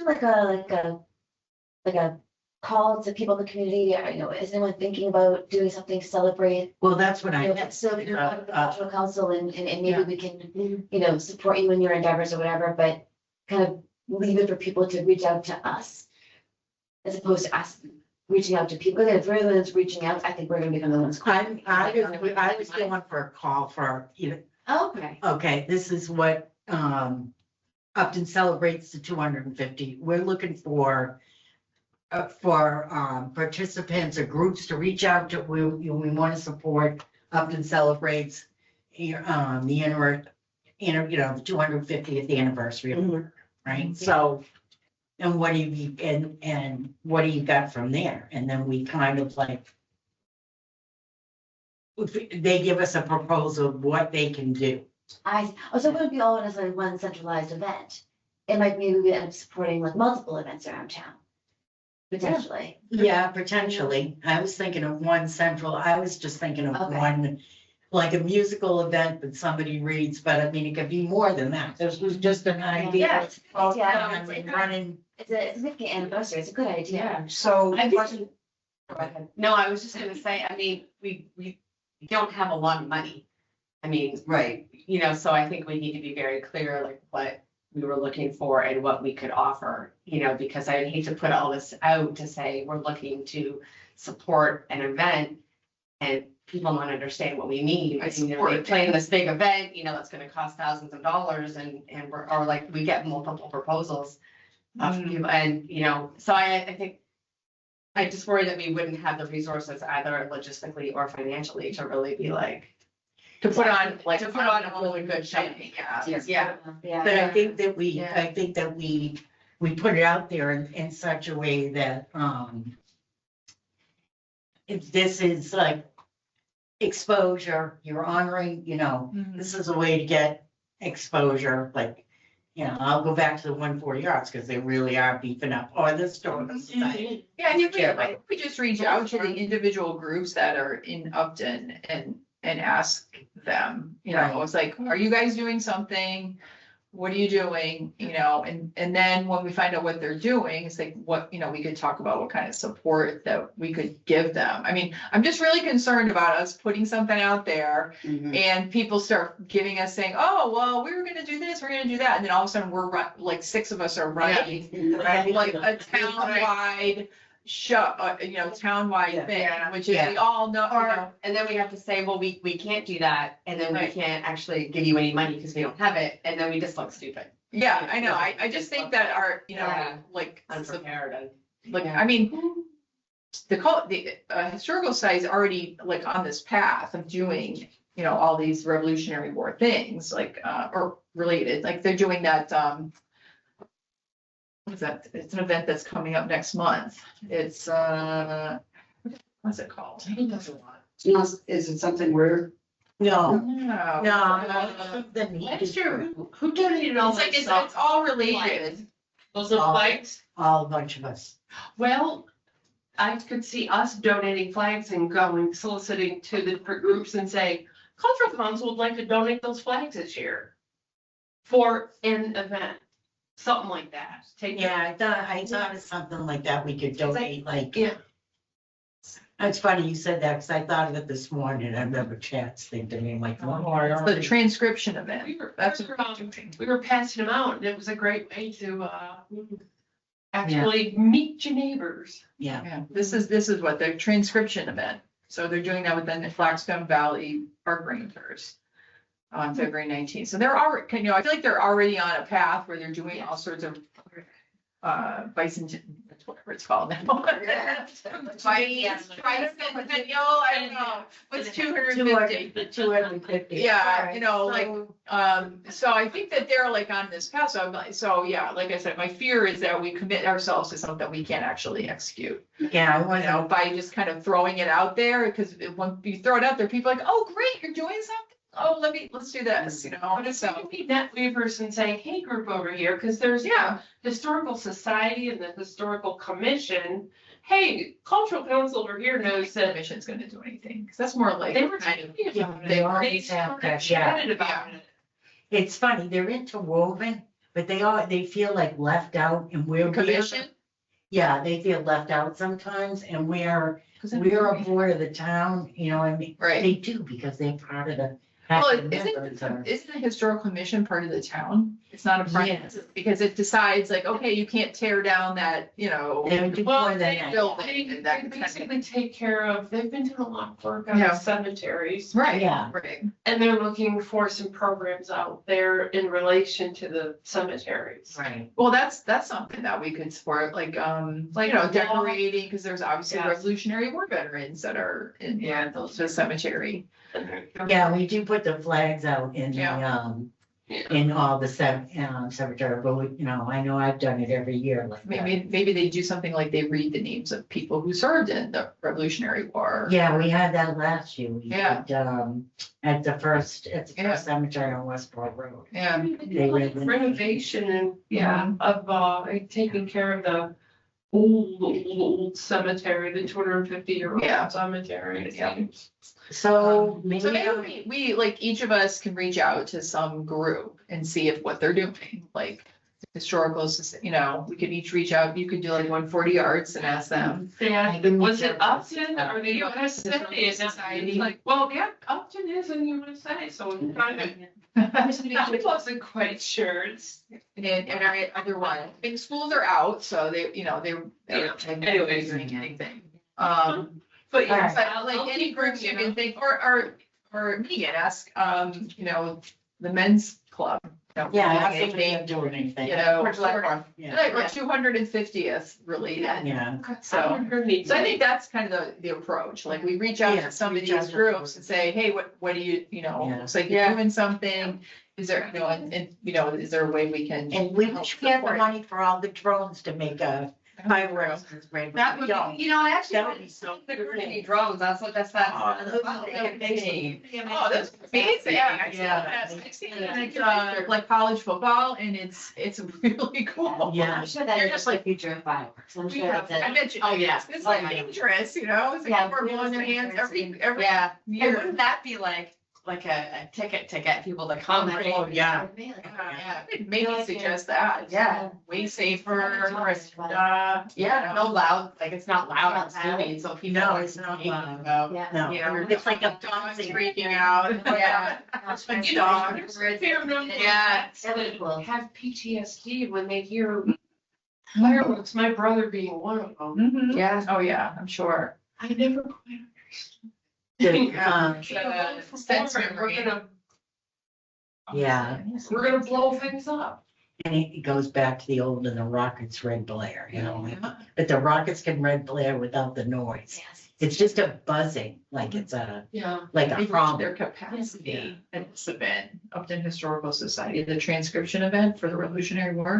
like a call to people in the community, or, you know, is anyone thinking about doing something to celebrate? well, that's what You know, I, so we can talk to the cultural council and maybe Yeah. we can, you know, support you in your endeavors or whatever, but kind of leave it for people to reach out to us. As opposed to us reaching out to people, if we're the ones reaching out, I think we're gonna become the ones. I was going for a call for, you know, Okay. okay, this is what, Upton celebrates the 250. We're looking for participants or groups to reach out to, we want to support Upton celebrates the you know, the 250th anniversary, of right? So, and what do you, and what do you got from there? And then we kind of like, they give us a proposal of what they can do. So it wouldn't be all as like one centralized event. It might be we end up supporting like multiple events around town. Potentially. Yeah, potentially. I was thinking of one central, I was just thinking of Okay. one, like a musical event that somebody reads, but I mean, it could be more than that. This was just an idea. Yeah, it's a good idea. And we're running, It's a significant anniversary. It's a good idea. So, I what- think- No, I was just gonna say, I mean, we don't have a lot of money. I mean, right, you know, so I think we need to be very clear, like what we were looking for and what we could offer, you know, because I hate to put all this out to say we're looking to support an event and people don't understand what we mean. I You know, support they it. plan this big event, you know, that's gonna cost thousands of dollars and we're, or like, we get multiple proposals of Mhm. people, and, you know, so I think I just worry that we wouldn't have the resources either logistically or financially to really be like, To put on, like, to put on a really good show. Yeah. Yeah. but I think that Yeah. I think that we put it out there in such a way that, if this is like exposure, you're honoring, you know, Mhm. this is a way to get exposure, like, you know, I'll go back to the 140 arts because they really are beefing up, or the historical society. Yeah, I think Care I about think we just reach out to the individual groups that are in Upton and ask them, you know, Right. it's like, are you guys doing something? What are you doing? You know, and then when we find out what they're doing, it's like, what, you know, we could talk about what kind of support that we could give them. I mean, I'm just really concerned about us putting something out there mhm. and people start giving us saying, oh, well, we were gonna do this, we're gonna do that, and then all of a sudden like 6 of us are running like a townwide show, you know, townwide thing, Yeah. which is we all know, you know. Or, and then we have to say, well, we can't do that, and then we Right. can't actually give you any money because we don't have it, and then we just look stupid, Yeah, I know, I just think that our, you know, Yeah. like, unprepared and. like, Yeah. I mean, the historical society is already like on this path of doing, you know, all these Revolutionary War things, like, or related, like they're doing that, what's that, it's an event that's coming up next month, it's, what's it called? Is it something we're, No, No. no, the need Last is year, who donated all It's that like, it's stuff? all related. Those are all- flags? all a bunch of us. Well, I could see us donating flags and going soliciting to the different groups and say, Cultural Council would like to donate those flags this year for an event, something like that. Take Yeah, I thought of something like that, we could donate, like. Yeah. It's funny you said that, because I thought of it this morning, I remember Chad's thing to me, like, oh, I It's don't the think- transcription event, We were, that's what we're doing. we were passing them out and it was a great way to, actually meet your neighbors. Yeah, Yeah, this is what the transcription event, so they're doing that within the Blackstone Valley Park Rangers on February 19th, so they're already, you know, I feel like they're already on a path where they're doing all sorts of bison, that's whatever it's called now. Tricentennial, I don't know, what's 250? 250. Yeah, you know, like, so I think that they're like on this path, so I'm like, so yeah, like I said, my fear is that we commit ourselves to something that we can't actually execute. Yeah, I You want know, to, by just kind of throwing it out there, because when you throw it out there, people are like, oh, great, you're doing something, oh, let's do this, you know, But if we so, could be net weavers and say, hey, group over here, because there's yeah. Historical Society and the Historical Commission. Hey, Cultural Council over here knows that Commission's gonna do anything, because that's more like they were kind of, talking about it. they They always have sort of that, yeah. chatted about it. it's funny, they're interwoven, but they feel like left out, and commission. yeah, they feel left out sometimes, and we're a board of the town, you know, I mean, Right. they do, because they're part of the. Well, half the members are- isn't the historical commission part of the town? It's not a part, Yes. because it decides like, okay, you can't tear down that, you know, They do Well, more than they that. building They and that they kind of thing. basically take care of, they've been doing a lot of work on Yeah. the cemeteries. Right, Yeah. right. And they're looking for some programs out there in relation to the cemeteries. Right. Well, that's something that we could support, like, Like you know, wall- decorating, because there's obviously Yes. Revolutionary War veterans that are in the cemetery. Yeah, we do put the flags out in the, Yeah. in all the cemetery, but I know I've done it every year like that. Maybe they do something like they read the names of people who served in the Revolutionary War. Yeah, we had that last year. We Yeah. did, at the first Yeah. cemetery on Westport Road. Yeah, They read the- Renovation and, of, taking care of the old cemetery, the 250-year-old Yeah. cemetery. Yeah. So maybe, so maybe we, like, each of us can reach out to some group and see if what they're doing, like historical, we could each reach out, you could do like 140 Arts and ask them. Yeah, was it Upton or the USA? And it's like, well, yeah, Upton is in USA, so I'm kind of, I wasn't quite sure. And our other one, big schools are out, so they're Yeah. anyways, doing anything. But yeah, Alright. But like any groups you can think, or Megan, ask, the men's club. yeah, I anything, think they are doing anything. or Yeah. 250th related. Yeah. So I think that's kind of the approach, like we reach out Yeah, to some of reach out these to groups them. and say, hey, what do you, Yeah. looks like you're doing something. Is there, is there a way we can? And we help wish we had the support? money for all the drones to make fireworks. That would be, I actually. That would be so Security cool. drones, that's Oh, that's. Oh, that's amazing. Yeah. I've seen it, like college football and it's really cool. Yeah. I'm sure that's just like future of fireworks. I'm sure that's I it. bet you, Oh, yeah. it's Oh, like yeah. dangerous, it's like Yeah, people are blowing their hands every Yeah, and year. wouldn't that be like a ticket to get people to come? Oh, yeah. Yeah, maybe suggest that, Yeah. way safer, Yeah, no loud, like it's not loud, Not it's loud. moving, so people. No, are it's not thinking loud. about- Yeah. No, You know, it's like a dogs dancing. freaking out. Yeah. And You know, dogs. there's family Yeah. That would be cool. have PTSD when they hear fireworks, my brother being one of them. Mhm. Yeah. Oh, yeah, I'm sure. I never quite Um, understood. Yeah. We're gonna blow things up. And it goes back to the old and the rockets red glare, but the rockets can red glare without the noise. Yes. It's just a buzzing, like it's Yeah. like They a reached hum. their capacity at this event, Upton Historical Society, the transcription event for the Revolutionary War.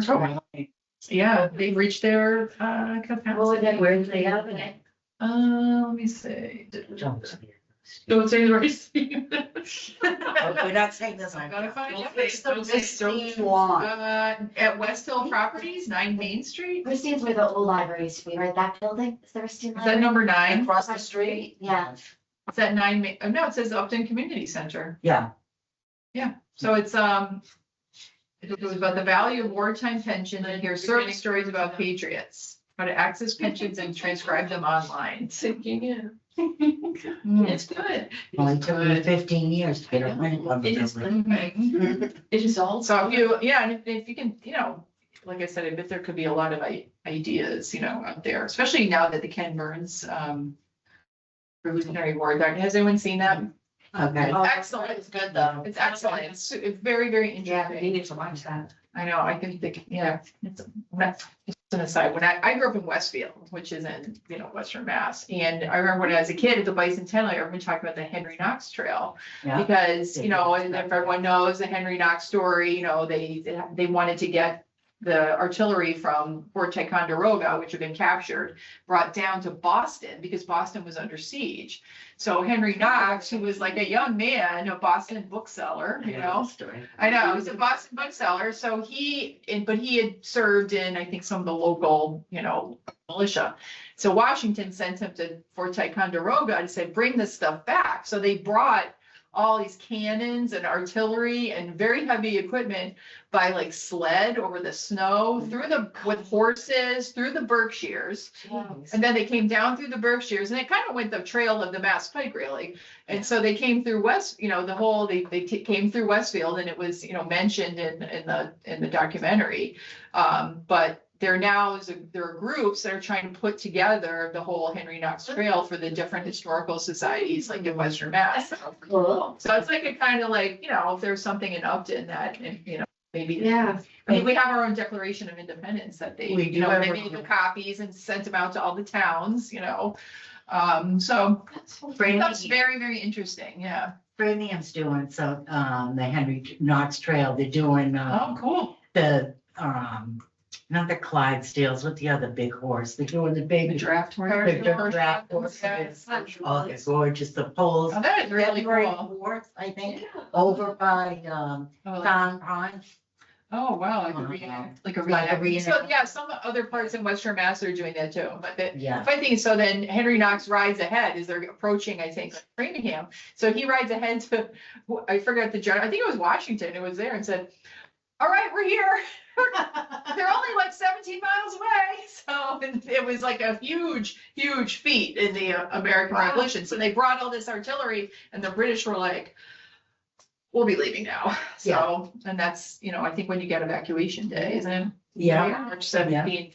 Yeah, they've reached their capacity. Where did they have it? Let me see. Don't say the right thing. We're not saying this. I gotta find it. It's the Don't say- Christine lawn. At West Hill Properties, 9 Main Street. Ristine's where the old library used to be, right? That building? Is there Ristine Is that Library? number 9? Across the street? Yeah. Is that 9 Main? Oh, no, it says Upton Community Center. Yeah, So it's, it was about the value of wartime pensions and hear service stories about patriots. How to access pensions and transcribe them online. Sinking in. Mm. It's good. only took me 15 years to get a ring on It is the good. Mhm. It is all. So if you, and if you can, like I said, I bet there could be a lot of ideas, out there, especially now that the Ken Burns, Revolutionary War, has anyone seen that? Okay. It's excellent. It's good though. It's excellent. It's very, very Yeah, we interesting. need to watch that. I know, I can think, it's an aside, when I grew up in Westfield, which is in, Western Mass. And I remember when I was a kid at the Bicentennial, everyone talked about the Henry Knox Trail. Yeah. Because, and if everyone knows the Henry Knox story, they wanted to get the artillery from Fort Ticonderoga, which had been captured, brought down to Boston because Boston was under siege. So Henry Knox, who was like a young man, a Boston bookseller, I know, he was a Boston bookseller, so but he had served in, I think, some of the local, militia. So Washington sent him to Fort Ticonderoga and said, bring this stuff back. So they brought all these cannons and artillery and very heavy equipment by like sled over the snow, with horses, through the Berkshires. And then they came down through the Berkshires and it kind of went the trail of the Mass Pike really. And so they came through they came through Westfield and it was, mentioned in the documentary. But there are groups that are trying to put together the whole Henry Knox Trail for the different historical societies like in Western Mass. Cool. So it's like a kind of like, if there's something in Upton that, maybe. Yeah. I mean, we have our own Declaration of Independence that they, We do they have made the copies and sent them out to all the towns, so That's so that's very, very interesting, yeah. Framingham's doing some, the Henry Knox Trail, they're doing, Oh, cool. the, not the Clydesdales, what the other big horse, they're doing the The big. draft horse. The draft horse, oh, they're gorgeous, the poles. Oh, that is really February cool. 4th, I think, over by, Oh, Don Pond. oh, wow, like a Uh-huh. reenact, like a Like a reenact. So, reenact. yeah, some other parts in Western Mass are doing that too, but the Yeah, funny thing is, so then Henry Knox rides ahead as they're approaching, I think, Framingham. So he rides ahead to, I forgot the general, I think it was Washington, it was there and said, all right, we're here. They're only like 17 miles away. So and it was like a huge, huge feat in the American Revolution. So they brought all this artillery and the British were like, we'll be leaving now. So, and that's, you know, I think when you get evacuation day, isn't it? yeah, March 17th.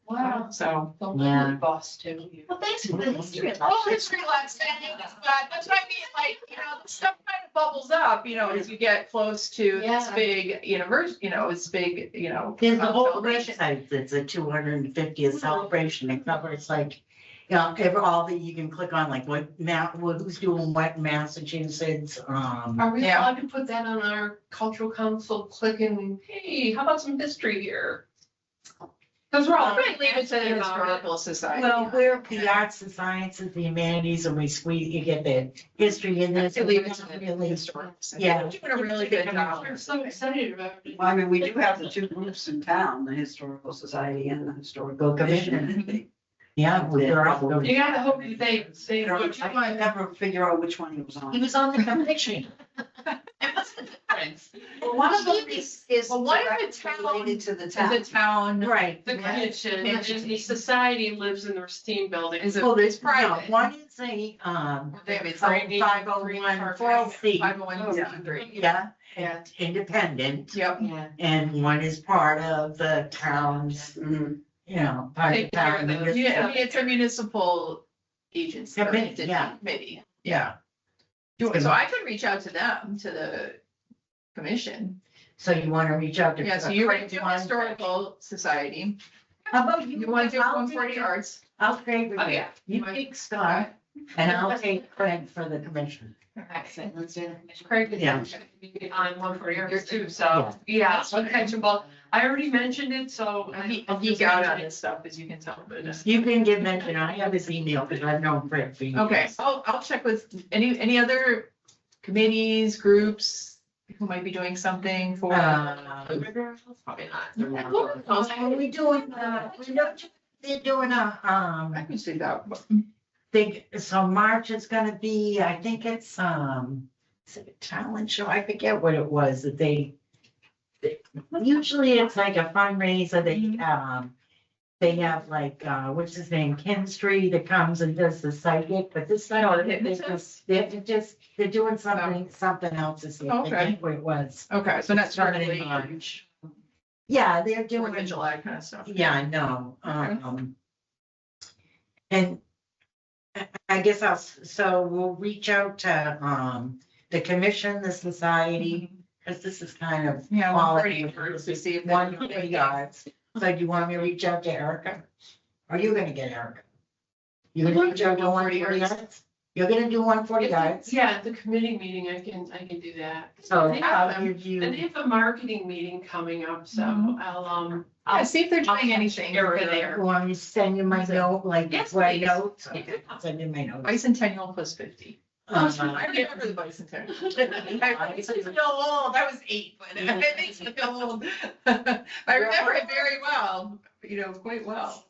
Wow. So. Yeah. Boss too. Well, thanks for the history. Oh, history lesson, but that's what I mean, like, you know, stuff kind of bubbles up, you know, as you get close to this Yeah. big university, you know, it's big, you know. there's a whole celebration. website that's a 250th celebration, it covers like, you know, all that you can click on, like what who's doing what in Massachusetts, Are we Yeah. allowed to put that on our cultural council, clicking, hey, how about some history here? Because we're all. I'm gonna leave it to the asking about it. historical society. well, we're the arts and sciences, the humanities, and we squeeze, you get the history in there. To leave it to the Really- historical. society. Yeah. They're doing a really good job. I'm so excited about it. Well, I mean, we do have the two groups in town, the Historical Society and the Historical Commission. Yeah, we're all. You gotta hope that they. I might never figure out which one he was He on. was on the commission. Well, one of them is Well, one of the directly town- related to the Is town. a town. Right. The commission, and the society lives in their steam building. Is it, Well, it's there's private. one is a, They have a 501 4C. 501c3. Yeah, Yeah. and independent, Yep. and one is part of the town's, Mhm. you know, part of the Take care of town. those. Yeah, I mean, it's a municipal agency. or Committee, entity, yeah. Committee, Yeah, so I could reach out to them, to the commission. so you wanna reach out to. Yeah, so you're do historical society. How about you? You want to do I'll 140 take- arts? I'll trade with Oh, you. yeah. You take Scott, and I'll take Craig for the commission. Excellent, let's do the commission. Craig is Yeah. on one for yours too, so, yeah, so catchable. I already mentioned it, so. I geek out on this stuff, as you can tell, but. You can give mention, I have his email, because I've known Craig for years. Okay, I'll check with any other committees, groups who might be doing something for. Probably not. Are we doing, they're doing a, I can see that. so March is gonna be, I think it's, is it a talent show? I forget what it was that usually it's like a fundraiser, they have like, what's his name, Kinstry that comes and does the psychic, but this time. No, the hypnotist? They're doing something else this year, I Okay. think what it was. Okay, so not Started in starting March. Yeah, they're Fourth doing. of July kind of stuff. Yeah, I know, Okay. and I guess so we'll reach out to, the commission, the society, because this is kind of. Yeah, all 140 it first is. to see if. they- 140 yards. So do you want me to reach out to Erica? Are you gonna get Erica? You're gonna reach out to 140 yards? You're gonna do 140 yards? Yeah, at the committee meeting, I can do that. So They I'll have- give And you, they have a marketing meeting coming up, so Mhm. I'll, Yeah, see if they're I'll doing catch anything Erica for there. the want me to send you my note, like, Yes, my please. notes? Yeah. Okay, I'll send you my notes. bicentennial plus 50. I remember the bicentennial. I makes me feel old. I was 8, but it makes me feel old. I remember it very well, you know, quite well.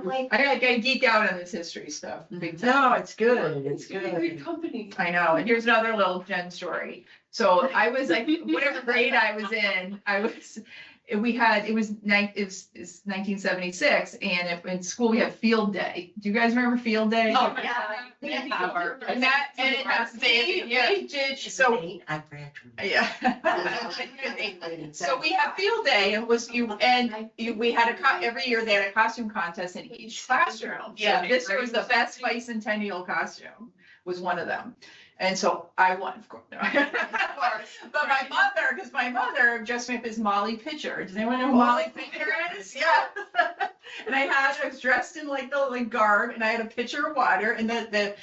Like, I geek out on this history stuff, big time. No, it's good, it's Good good. company. I know, and here's another little Jen story. So I was like, whatever grade I was in, it was 1976, and in school we had field day. Do you guys remember field day? Oh, yeah. And that, and it has to be, we did, so, I graduated. yeah. So we have field day, and we had every year they had a costume contest in each classroom. Yeah. So this was the best bicentennial costume, was one of them. And so I won, of course. No. But my mother dressed me up as Molly Pitcher. Does anyone know who Molly Pitcher is? Yeah. And I was dressed in like the garb and I had a pitcher of water and the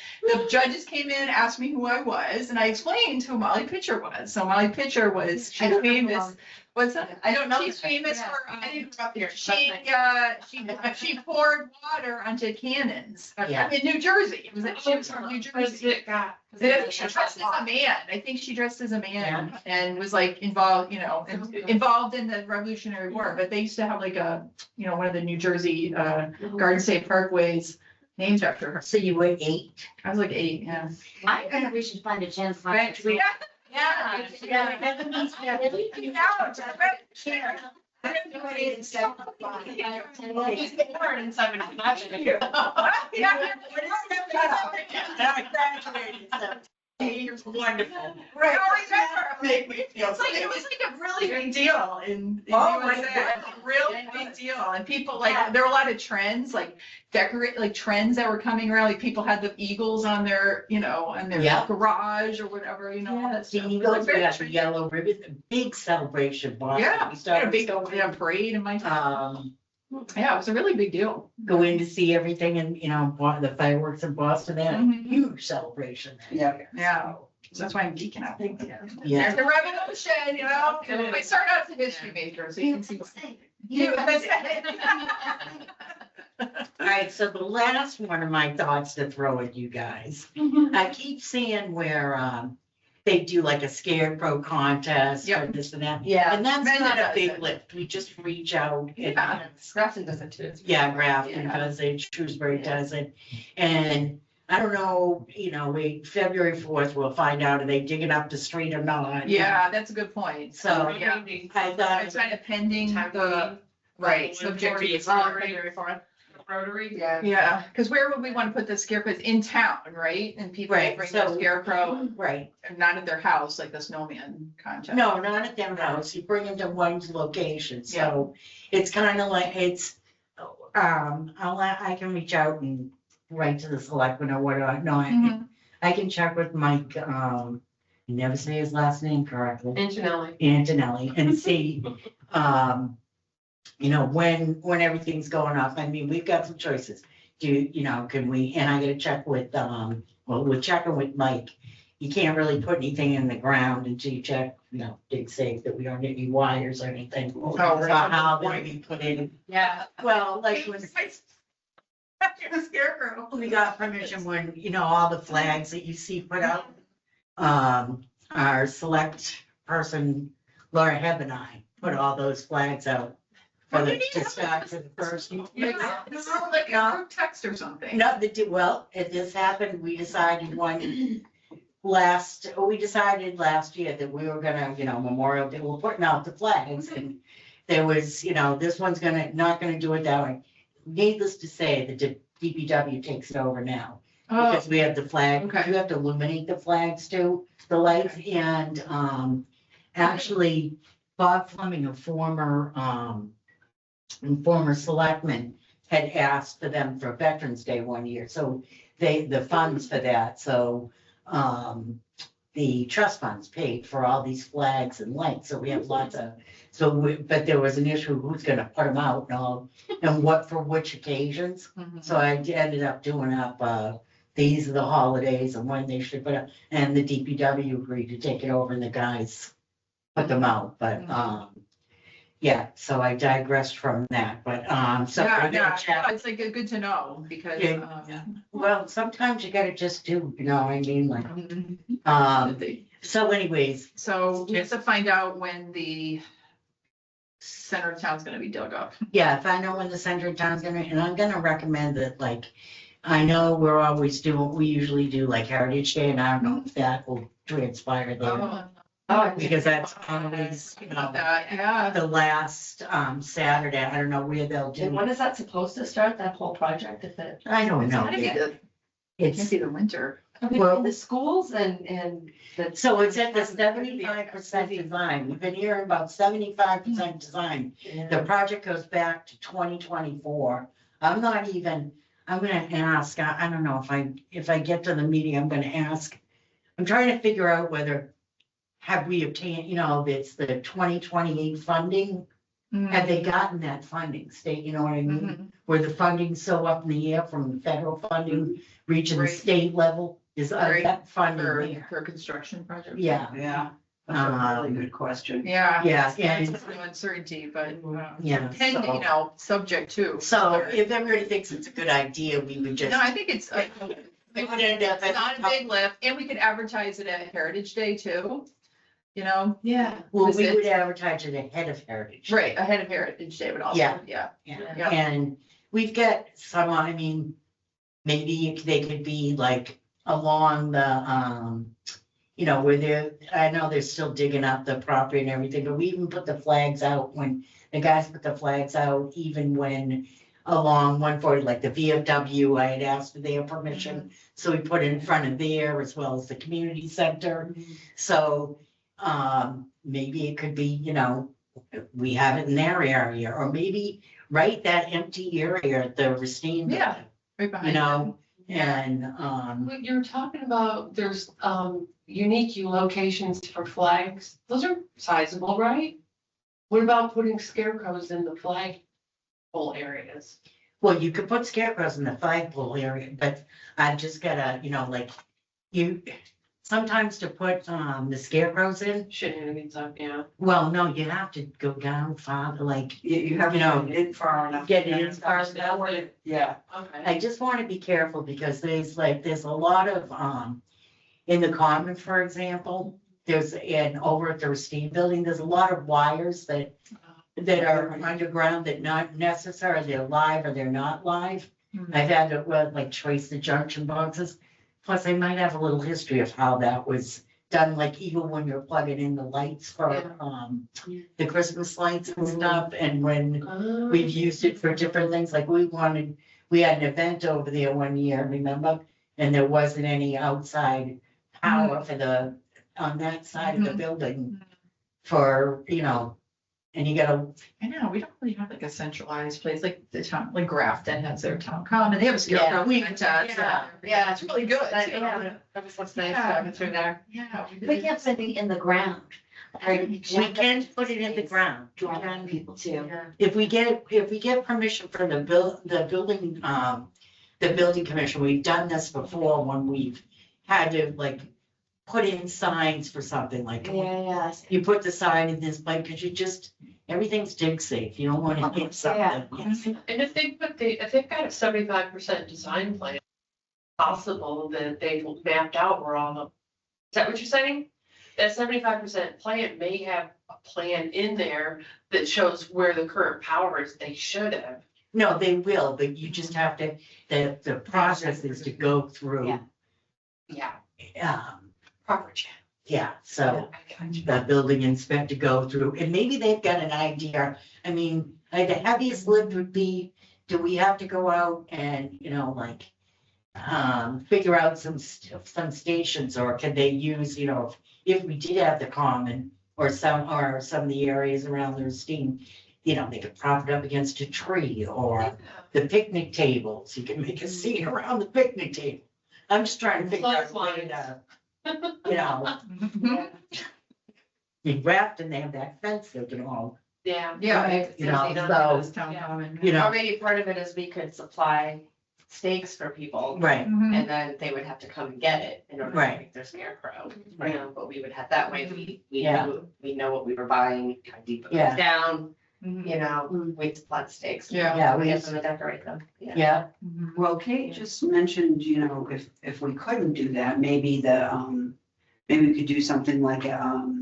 judges came in and asked me who I was and I explained who Molly Pitcher was. So Molly Pitcher was, I she's don't know famous. What's that? I don't know. She's famous Yeah. for, I didn't come up here. she poured water onto cannons Yeah. in New Jersey. She was from New Jersey. She dressed as a man. I think she dressed as a man and was like involved, involved in the Revolutionary War. But they used to have like one of the New Jersey Garden State Parkways named after her. So you were 8? I was like 8, yeah. I think we should find a chance. Right, We- yeah. Wonderful. Right, I remember. Make me feel. It was like a really big deal in Oh my USA. God. A real big deal. And people there were a lot of trends, like trends that were coming around. Like people had the eagles on their, on their Yeah. garage or whatever, all that The stuff. Eagles, we Very got the trendy. yellow ribbon, a big celebration. Boston. Yeah, We we had a started big parade in my town. Yeah, it was a really big deal. go in to see everything and, the fireworks in Boston, they had a Mhm. huge celebration. Yeah. Yeah. So that's why I'm geeking out. Yeah. There's the revolution, I started out as a history major, so you can see. All right, so the last one of my thoughts to throw at you guys. I keep seeing where, they do like a scarecrow contest or Yep. this and that. Yeah. And that's Brenda not a does big it. lift. We just reach out. and- Yeah. Grafton does it too. Yeah, Grafton Yeah. does it, Shrewsbury does it. And I don't know, February 4th, we'll find out if they dig it up the street or not. Yeah, that's a good point. So, yeah. I thought, It's kind of pending the, right, subject to the. Rotary. Yeah, because where would we want to put the scarecrows? In town, right? And people Right, bring the so- scarecrow, right, not at their house, like the snowman contest. no, not at their house, you bring them to one location, so it's kind of like, I can reach out and write to the selectmen or whatever, no, Mhm. I can check with Mike, you never say his last name correctly. Antonelli and see, when everything's going off. I mean, we've got some choices. Can we, and I gotta check with, we're checking with Mike. You can't really put anything in the ground until you check, dig safe that we don't get any wires or anything. Oh, About right. how they be put in. Yeah. Well, like when The scarecrow. we got permission when, all the flags that you see put out. Our select person, Laura Hebb and I, put all those flags out for the, to start for the first. Yeah, this is like a group text or something. No, if this happened, we decided last year that we were gonna, Memorial Day, we're putting out the flags and there was, this one's not gonna do it that way. Needless to say, the DPW takes it over now. Oh, Because we have the flag, Okay. you have to illuminate the flags too, the lights, and, actually, Bob Fleming, a former selectman, had asked for them for Veterans Day one year, so the funds for that, so, the trust funds paid for all these flags and lights, so we have lots of, but there was an issue, who's gonna put them out and all, and what, for which occasions? mhm. So I ended up doing up, these are the holidays and when they should put up, and the DPW agreed to take it over and the guys put them out, but, yeah, so I digressed from that, but, so Yeah, we're gonna yeah, check. it's like good to know because, Yeah. Well, sometimes you gotta just do, what I mean, like, mhm. so anyways, So we have to find out when the center of town's gonna be dug up. yeah, if I know when the center of town's gonna, and I'm gonna recommend that, like, I know we usually do like Heritage Day, and I don't know if that will transpire there. Because that's always, Yeah. the last, Saturday, I don't know where they'll And do, when is that supposed to start, that whole project, if it? I don't It's know gotta be yet. the, It's, can't be the winter. Well- The schools and the. so it's at the 75% design, we've been hearing about 75% design. The project goes back to 2024. I'm gonna ask, I don't know if I get to the meeting, I'm gonna ask. I'm trying to figure out whether have we obtained, it's the 2028 funding Have they gotten that funding, state, you know what I mean? Mhm. Where the funding's so up in the air from the federal funding, reaching the Right. state level, is Right. that funding For, there? for construction projects? Yeah, Yeah, that's a really good question. Yeah. yeah, That's and, the uncertainty, but, yeah, and, you so. know, subject to. So if everybody thinks it's a good idea, we would just, No, I think it's, we would end up. it's not a big lift, and we could advertise it at Heritage Day too. You know, Yeah. Well, we visit. would advertise it ahead of Heritage. right, ahead of Heritage Day, but also, Yeah. yeah. Yeah, Yeah. and we've got some, I mean, maybe they could be like along the, you know, where they're, I know they're still digging up the property and everything, but we even put the flags out when, the guys put the flags out, even when along 140, like the VFW, I had asked for their permission, so we put it in front of there as well as the community center. So, maybe it could be, you know, we have it in their area, or maybe right that empty area at the Racine Yeah. building, Right behind. you know, Yeah. and, What you're talking about, there's unique locations for flags. Those are sizable, right? What about putting scarecrows in the flagpole areas? well, you could put scarecrows in the flagpole area, but I've just gotta, you know, like, you, sometimes to put, the scarecrows in, Shenanigans up, yeah. well, no, you have to go down farther, like, You have You to know, get it far enough. get it as far as that way. Yeah. Okay. I just wanna be careful because there's a lot of, in the common, for example, there's, and over at the Racine building, there's a lot of wires that are underground that not necessarily they're live or they're not live. Mhm. I've had to, well, like trace the junction boxes. Plus, I might have a little history of how that was done, like even when you're plugging in the lights for, the Christmas lights and stuff, and when we've used it for different things, like we had an event over there one year, remember? And there wasn't any outside power for on that side of the Mhm. building for, you know, and you gotta, I know, we don't really have like a centralized place, like the town, like Grafton has their town common, they have a scarecrow. we- contest. yeah. It's really good. Yeah. That was what's nice driving through there. Yeah. We can't put anything in the ground. we can put it in the ground. We Draw can- people too. If we get permission from the building commission, we've done this before when we've had to like put in signs for something like. Yeah, You put the sign in this place, cause you just, everything's dig safe, you don't wanna hit something. And if they've got a 75% design plan, possible that they've mapped out where all the, is that what you're saying? That 75% plan may have a plan in there that shows where the current power is, they should have. No, they will, but you just have to, the process is to go through, Yeah. proper check. Yeah, so. I got you. The building inspector go through, and maybe they've got an idea. I mean, like the heaviest lift would be, do we have to go out and, you know, like, figure out some stations, or can they use, you know, if we did have the common or some of the areas around the Racine, you know, they could prop it up against a tree, or the picnic tables, you can make a scene around the picnic table. I'm just trying to figure out a way to, you know, in Grafton, they have that fence they can all, Yeah. Yeah. You know, it's so- this town Yeah. common. you Or know, maybe part of it is we could supply stakes for people. right, Mhm. And then they would have to come and get it in order to Right. make their scarecrow, you Right. know, but we would have, that way we Yeah. knew, we know what we were buying, how deep it Yeah. goes down, Mhm. you know, we'd supply the stakes. Yeah. Yeah, We we get used them to decorate them, yeah. yeah, Mhm. Well, Kate just mentioned, you know, if we couldn't do that, maybe maybe we could do something like a,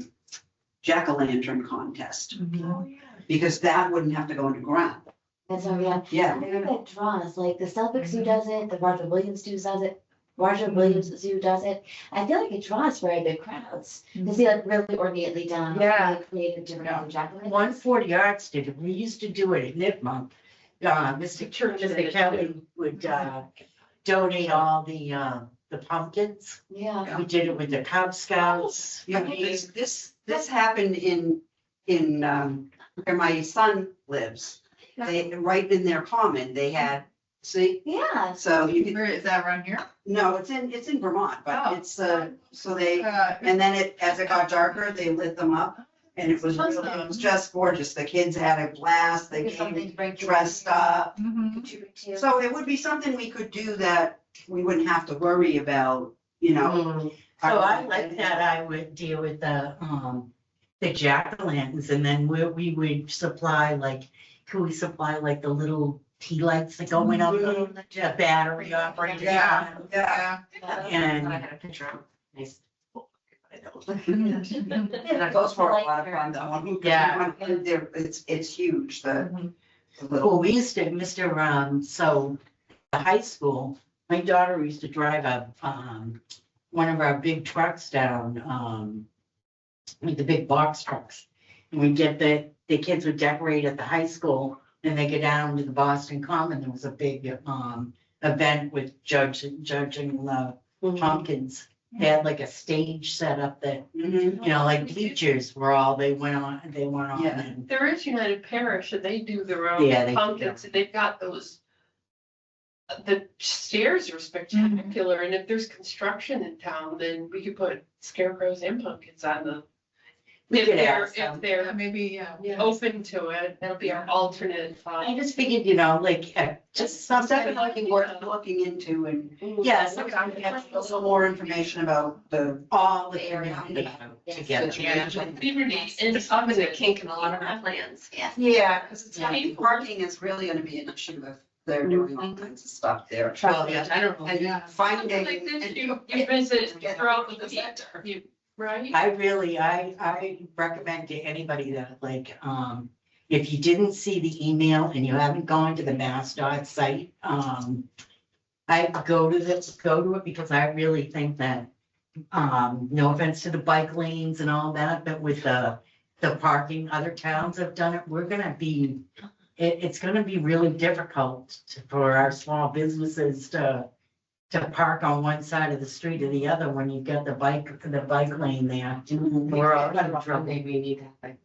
jack-o'-lantern contest, Mhm. because that wouldn't have to go underground. And so, yeah, Yeah. I think that draws, like the Celtic Zoo does it, the Roger Williams Zoo does it. Roger Williams Zoo does it. I feel like it draws very big crowds to see like really ornately done. Yeah. Like creative different jack-o'-lanterns. 140 Arts did it, we used to do it at Nipmuc. Mr. Kelly would, donate all the pumpkins, Yeah. we did it with the Cub Scouts. Yeah, this happened in, where my son lives. They, right in their common, they had, see, Yeah. so you can, Where is that around here? no, it's in Vermont, Oh. but it's, so they, and then as it got darker, they lit them up. And it was just gorgeous. The kids had a blast. They There's something came to bring to dressed up. Mhm. contribute to. So it would be something we could do that we wouldn't have to worry about, you know. So I like that I would deal with the jack-o'-lanterns and then we would supply like, could we supply like the little tea lights that go in up the battery operated? Yeah, Yeah. yeah. And I had a picture of, nice. Those were a lot of fun though. Yeah. It's huge, the well, little. we used to, so the high school, my daughter used to drive one of our big trucks down, like the big box trucks. And we'd get the kids would decorate at the high school and they go down to the Boston Common. There was a big, event with judging the pumpkins. They had like a stage set up that, Mhm. you know, like bleachers were all, they went on Yeah. and, There is United Parish and they do their own Yeah, they do. pumpkins, and they've got those. The stairs are spectacular, and if there's construction in town, then we could put scarecrows and pumpkins on them. We If could they're, ask them. if they're Yeah, maybe, yeah. open to it, that'll be our alternate. I just figured, you know, like, just something. Definitely worth looking into and Yeah, get a little more information about the. all the The area. community Yes. together. Community and It's up in the something. kink in a lot of our plans. Yeah. Yeah, because it's, Yeah. parking is really gonna be an issue if they're doing all kinds of stuff there. Well, yeah, I don't know. And finding. Like this, and- you visit Get throughout the the week, center. you, right? I recommend to anybody that, like, if you didn't see the email and you haven't gone to the MassDOT site, I go to it because I really think that, no offense to the bike lanes and all that, but with the parking, other towns have done it, we're gonna be, it's gonna be really difficult for our small businesses to park on one side of the street or the other when you've got the bike lane there. We're all gonna trouble. Maybe we need to have like.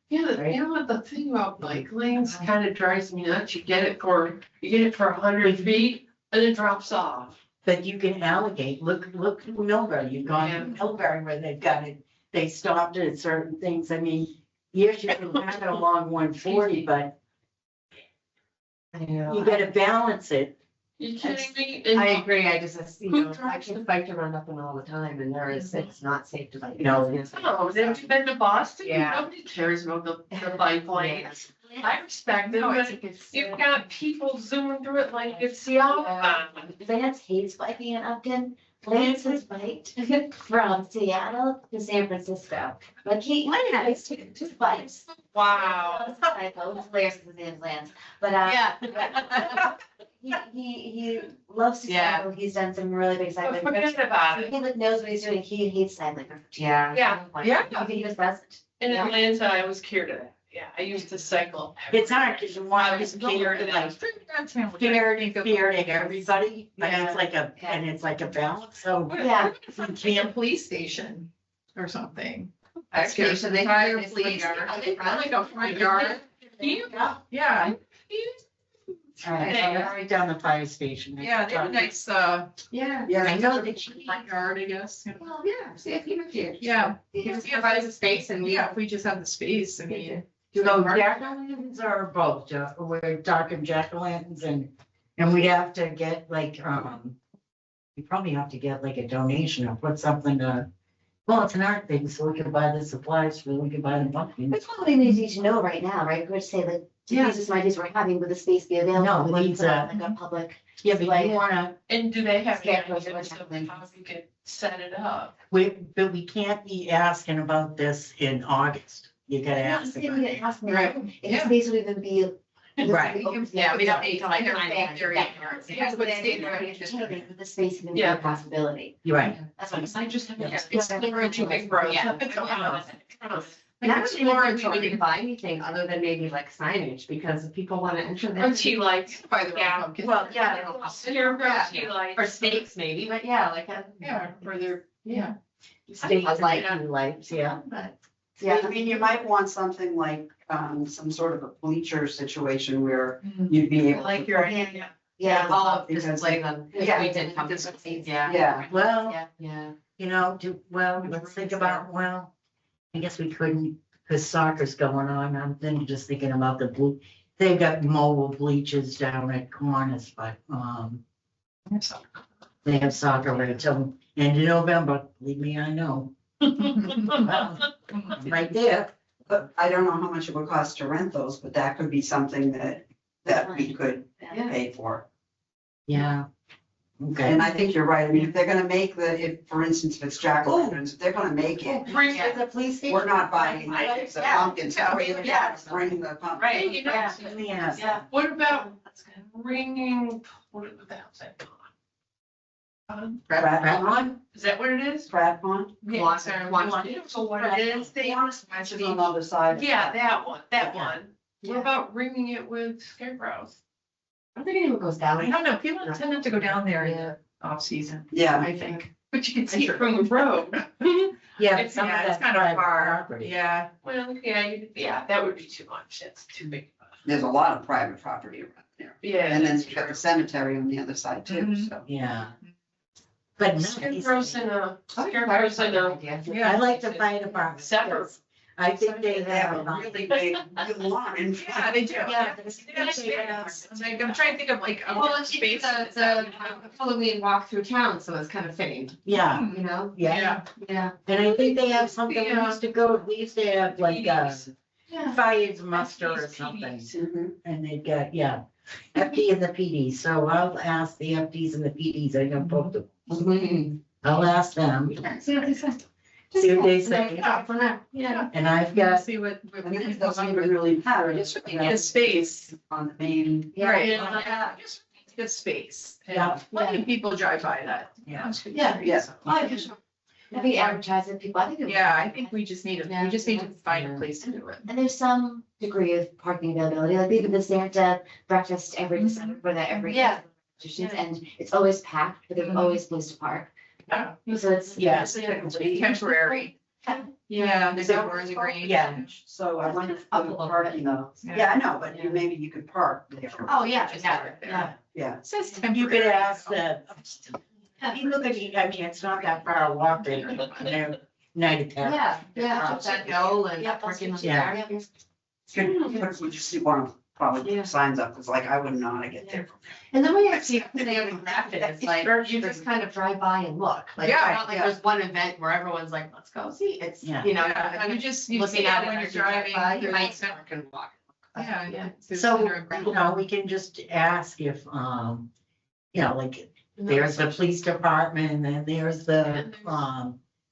Yeah, Right. you know what, the thing about bike lanes kind of drives me nuts, you get it for 100 feet and it drops off. But you can allocate, look Millbury, you've gone to Millbury where they've got it, they stopped at certain things, I mean, yes, you can have it along 140, but you gotta balance it. You kidding me? I And agree, I just, you Who know, I drives can the- bike around up and all the time and it's not safe to bike. No. oh, have you been to Boston? Yeah. Nobody cares about the bike lanes. I respect it, No, but you've got people zooming through it like it's the outbound. Lance hates biking in Upton. Lance has biked from Seattle to San Francisco. Like he has two bikes. Wow. Lance is his name, Lance. But, he loves to Yeah. cycle. He's done some really big cycling. Forget trips. about So it. he like knows what he's doing. He hates cycling. Yeah. Yeah. Yeah. He was present. In Yeah. Atlanta, I was cured of that. Yeah, I used to cycle. It's hard, cause you want I to was cater cured to of like, that. fair to everybody, but Yeah. it's like and it's like a balance, so Yeah. You can't police station or something. Okay, so they Fire have police. Are they Like a front yard. Yeah, All right, so we're right down the fire station. yeah, they have a nice, Yeah. Yeah. I know that you, front yard, I guess. Well, yeah, see if you here. Yeah. If you provide the space and we. Yeah, if we just have the space, I mean. so jack-o'-lanterns are both, we're talking jack-o'-lanterns and we'd have to get like, we probably have to get like a donation or put something well, it's an art thing, so we can buy the supplies, so we can buy the pumpkins. That's probably we need to know right now, right? We're to say like, Yeah. these are some ideas we're having, would the space be available? No, Would it you needs put on, like a public, Yeah, but Like- you wanna, And do they have any Scarecrows ideas or of something. how you could set it up? but we can't be asking about this in August. You gotta Yeah, ask see, about we it. could ask me, Right. if Yeah. the space would even be. Right. Yeah, we don't need to like. Yeah. find it. Yeah, but stay there. Would the space even be Yeah. a possibility? You're right. That's what I'm saying. I just haven't. Yeah. It's exploring big growth. Yeah. Like Not it's really more, looking we to would buy anything other than maybe like signage, because if people wanna enter Or that. tea lights, By the Yeah. pumpkin. Well, yeah. scarecrow tea lights. Or stakes maybe, but yeah, like a. Yeah, or they're, yeah. States and like- tree lights, yeah. But. I mean, you might want something like, some sort of a bleacher situation where you'd be able. Like to your put- idea. Yeah. All of Because- this like on. Yeah. We did come to some, yeah. Yeah. Well, Yeah. Yeah. you know, let's think about, I guess we couldn't Cause soccer's going on, I'm then just thinking about the blue, they've got mobile bleachers down at Kiwanis, but, they have soccer right until end of November, believe me, I know. Right there, But I don't know how much it would cost to rent those, but that could be something that we could Yeah. pay for. yeah. Okay, And I think you're right. I mean, if they're gonna make if, for instance, if it's jack-o'-lanterns, if they're gonna make it, Bring Yeah, the police station. we're not buying like the Yeah. pumpkins, Yeah. bring the pumpkin. Right, you know, yeah, Yeah. what about bringing, what the hell's that called? Pratt on? Is that what it is? Pratt Pond? Yeah, sorry, so what it is, they, Which is on the other side. yeah, that one, that Yeah. one. What about ringing it with scarecrows? I don't think anyone goes down. I don't know, people tend not to go down there in the off-season, Yeah, I think, but you can see it from the road. Yeah. It's- some of Yeah, it's that kind of private far, property. yeah. Well, yeah, that would be too much, that's too big. there's a lot of private property around there. Yeah. And then that's you've got true. the cemetery on the other side too, Mhm. so. Yeah. But no, Scarecrows in a, scarecrows in a. Yeah. I like the fire department. Separate. yes. I think they They have have. a really big lawn in Yeah, front. they do. Yeah. Like, I'm trying to think of like a Well, it's space. the Halloween walk through town, so it's kind of fitting, Yeah, you know? yeah. Yeah. And I think they have something, we Yeah. used to go, we used to have like Yeah. fires muster or something. And they got, yeah, FD and the PD. So I'll ask the FDs and the PDs. I know both of them. I'll ask them. See what they say. See what they say. From there, yeah. And I've Yeah, got, see what And we then can it doesn't come even up with. really matter, We it's just really need a space, on the main. right? Yeah. Just need a space. And Yeah. plenty of people drive by that. Yeah. Yeah. Yeah. I think advertising people, I think. it would- Yeah, I think we just need Yeah. we just need to find a place to do it. And there's some degree of parking availability, like even the Santa breakfast every December, for that every. Yeah. And it's always packed, but there's always place to park. Yeah. So it's. Yeah. It's temporary. Yeah, the doors are green. yeah, So I wonder if Up a the little parking, bit though. yeah, I know, but maybe you could park there. Oh, yeah, Just yeah, park there. yeah. Yeah, It says you temporary. could ask the, you look at, I mean, it's not that far a walk there. Night attack. Yeah, yeah. Up that hill and Yeah, parking lot. Yeah. but we just want to probably Yeah. put signs up, because like I wouldn't know how to get there. And the way I see it, they have crafted, it's like, you just kind of drive by and look, like, it's Yeah, not like yeah. there's one event where everyone's like, let's go see, it's, Yeah. you know. Yeah, kind you of just, you looking see at it it when you're as you drive by, driving. you through might the center. can walk. Yeah. Yeah. through the So, center of Brown. you know, we can just ask if, you know, like, there's the police department and then there's the,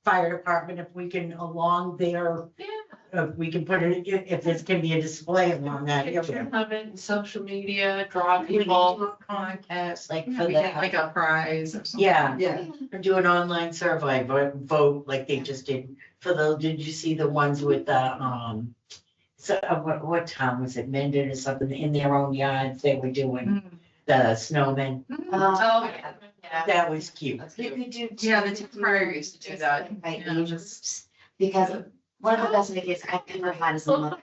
fire department, if we can along there, Yeah. if we can put it, if this can be a display along that Picture area. of it, in social media, draw We can people. do a contest, like Yeah, for we get that. like a prize or something. Yeah, Yeah, or do an online survey, vote like they just did for the, did you see the ones with the, so what town was it, Mendon or something, in their own yards, they were doing Mm. the snowmen. Oh, yeah, yeah. That was cute. You could do. Yeah, the town crier used to do that. By Yeah. ages, because one of the best ideas I've ever had as a mother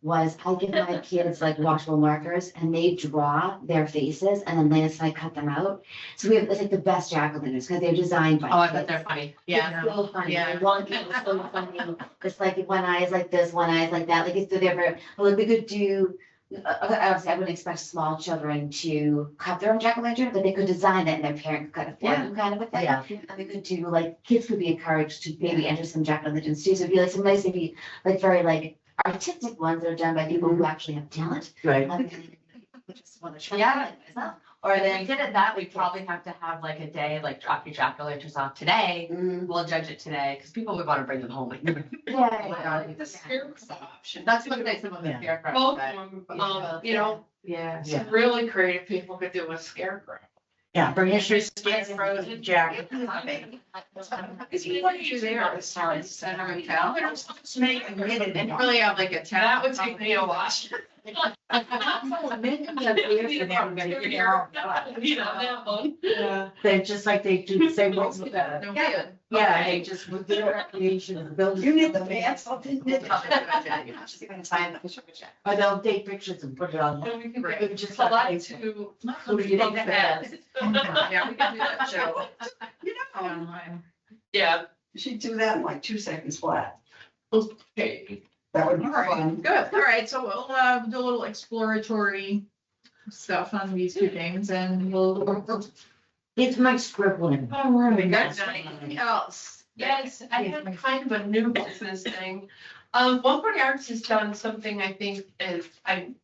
was I give my kids like washable markers and they draw their faces and then Lance and I cut them out. So we have, it's like the best jack-o'-lanterns because they're designed by. Oh, I bet kids. they're funny, It's yeah. so funny, Yeah. like one kid was so funny, it's like one eye is like this, one eye is like that, like it's different, but like we could do. Obviously, I wouldn't expect small children to cut their own jack-o'-lantern, but they could design it and their parent could cut it for them, kind of a thing. Yeah. And we could do, like, kids could be encouraged to maybe enter some jack-o'-lanterns too, so it'd be like some nice, maybe, like, very like artistic ones that are done by people who actually have talent. Right. Just wanna try Yeah. it myself. Or if we did it that, we'd probably have to have like a day, like drop your jack-o'-lanterns off today. Mhm. We'll judge it today, because people would want to bring them home. Yeah. The scarecrow option. That's what they said about the Yeah. scarecrow. Both but- of them, you know, Yeah. Yeah. some really creative people could do a scarecrow. Yeah, bring us your frozen jacket. Because you want to do there, it's center of town. And really have like a town. That would take me a while. You know, that one. Yeah. They're just like they do the same ones with the, No good. yeah, they just with their recreation of the building. You need the van, something. She's gonna sign the picture. Or they'll take pictures and put it on. And we could Right. get Just select like- to. Who do you think that has? Yeah, we can do that show. You know, Online. Yeah, she'd do that in like 2 seconds flat. okay. That would be All right, fun. good. All right, so we'll do a little exploratory stuff on these two things and we'll. It's my scribbling. All right, good. anything else? Yes, I had kind of a new business thing. 140 Arts has done something I think is, I'm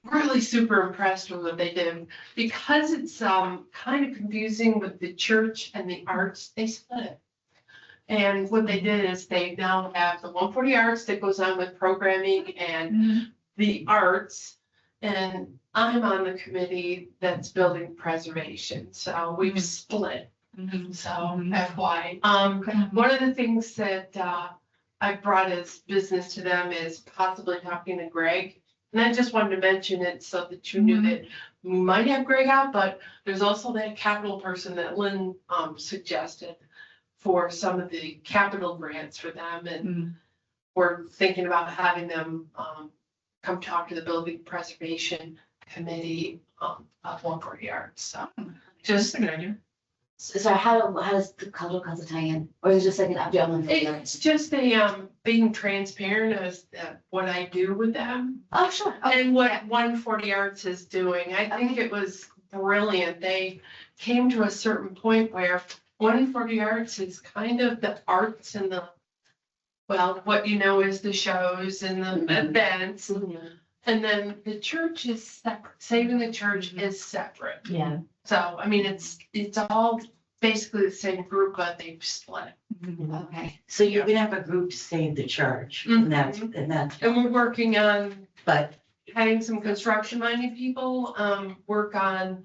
really super impressed with what they did. Because it's kind of confusing with the church and the arts, they split it. And what they did is they now have the 140 Arts that goes on with programming and the arts. And I'm on the committee that's building preservation, so we've split. So FY. One of the things that I brought as business to them is possibly talking to Greg. And I just wanted to mention it so that you knew that we might have Greg out, but there's also that capital person that Lynn suggested for some of the capital grants for them. And we're thinking about having them come talk to the building preservation committee of 140 Arts. So just a good idea. So how does the cultural council tie in? Or is it just like an update on the? it's just a being transparent as what I do with them. Oh, sure. And what 140 Arts is doing, I think it was brilliant. They came to a certain point where 140 Arts is kind of the arts and the, well, what you know is the shows and the events. And then the church is separate, Saving the Church is separate. Yeah. So, I mean, it's all basically the same group, but they've split. Okay. So you're gonna have a group to save the church, and that's, And we're working on but having some construction minded people, work on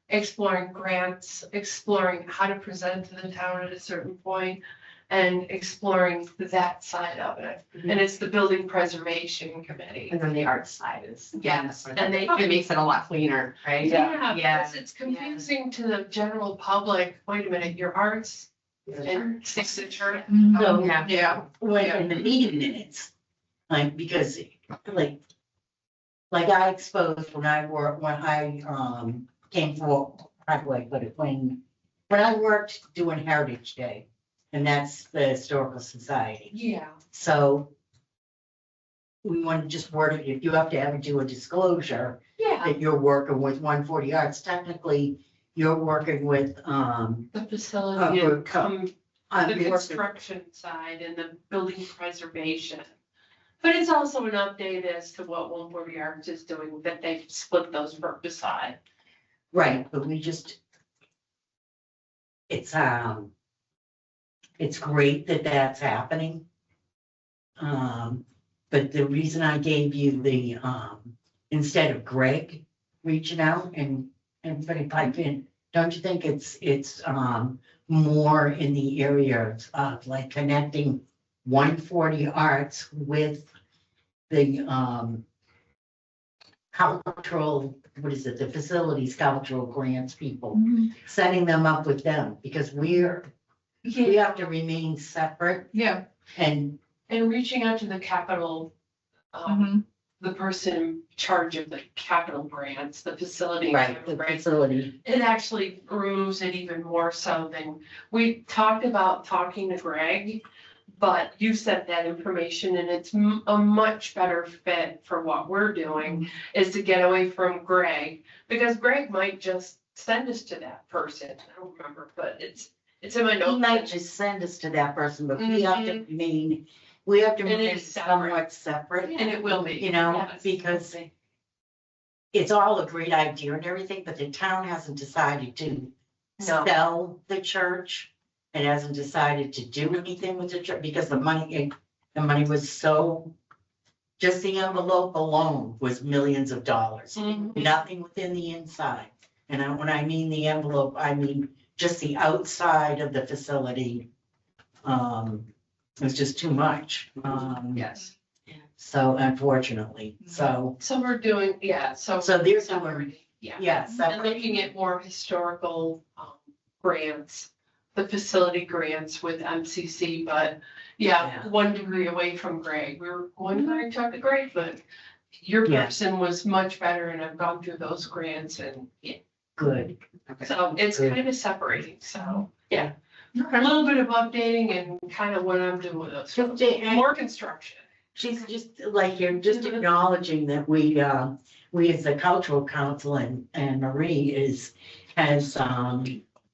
exploring grants, exploring how to present to the town at a certain point, and exploring that side of it. And it's the building preservation committee. And then the art side is. Yes, And it makes it a lot cleaner, right? Yeah, Yeah. because it's confusing to the general public. Wait a minute, your arts and signature. so, Yeah. when in the meeting minutes, like, because, like I exposed when I came for, how do I put it, when I worked doing Heritage Day, and that's the Historical Society. Yeah. So we want to just word it, if you have to ever do a disclosure Yeah, that you're working with 140 Arts, technically, you're working with, the facility or and the working- construction side and the building preservation. But it's also an update as to what 140 Arts is doing, that they've split those purpose side. right, but we just, it's great that that's happening. But the reason I gave you the, instead of Greg reaching out and everybody pipe in, don't you think it's more in the area of like connecting 140 Arts with the, cultural, what is it, the facilities cultural grants people, setting them up with them, because we have to remain separate Yeah. and, And reaching out to the capital, the person in charge of the capital grants, the facility. right, the grants, facility. it actually removes it even more so than, we talked about talking to Greg, but you sent that information and it's a much better fit for what we're doing, is to get away from Greg, because Greg might just send us to that person. I don't remember, but it's in my He notes. might just send us to that person, but we have to remain, we have to And remain it's separate. somewhat separate, And it will be. you know, Yes. because it's all a great idea and everything, but the town hasn't decided to No. sell the church. It hasn't decided to do anything with the church because the money was so, just the envelope alone was millions of dollars. Mhm. Nothing within the inside. And when I mean the envelope, I mean just the outside of the facility. It was just too much. Yes. So unfortunately, so, So we're doing, yeah, so. so they're doing, separate, Yeah. yes, And looking at more historical grants, the facility grants with MCC, but yeah, Yeah. 1 degree away from Greg. We were going to talk to Greg, but your Yeah. person was much better and I've gone through those grants and yeah, good. so it's Good. kind of separating. So, yeah, a little bit of updating and kind of what I'm doing with those. So, More construction. She's just like, you're just acknowledging that we as the cultural council and Marie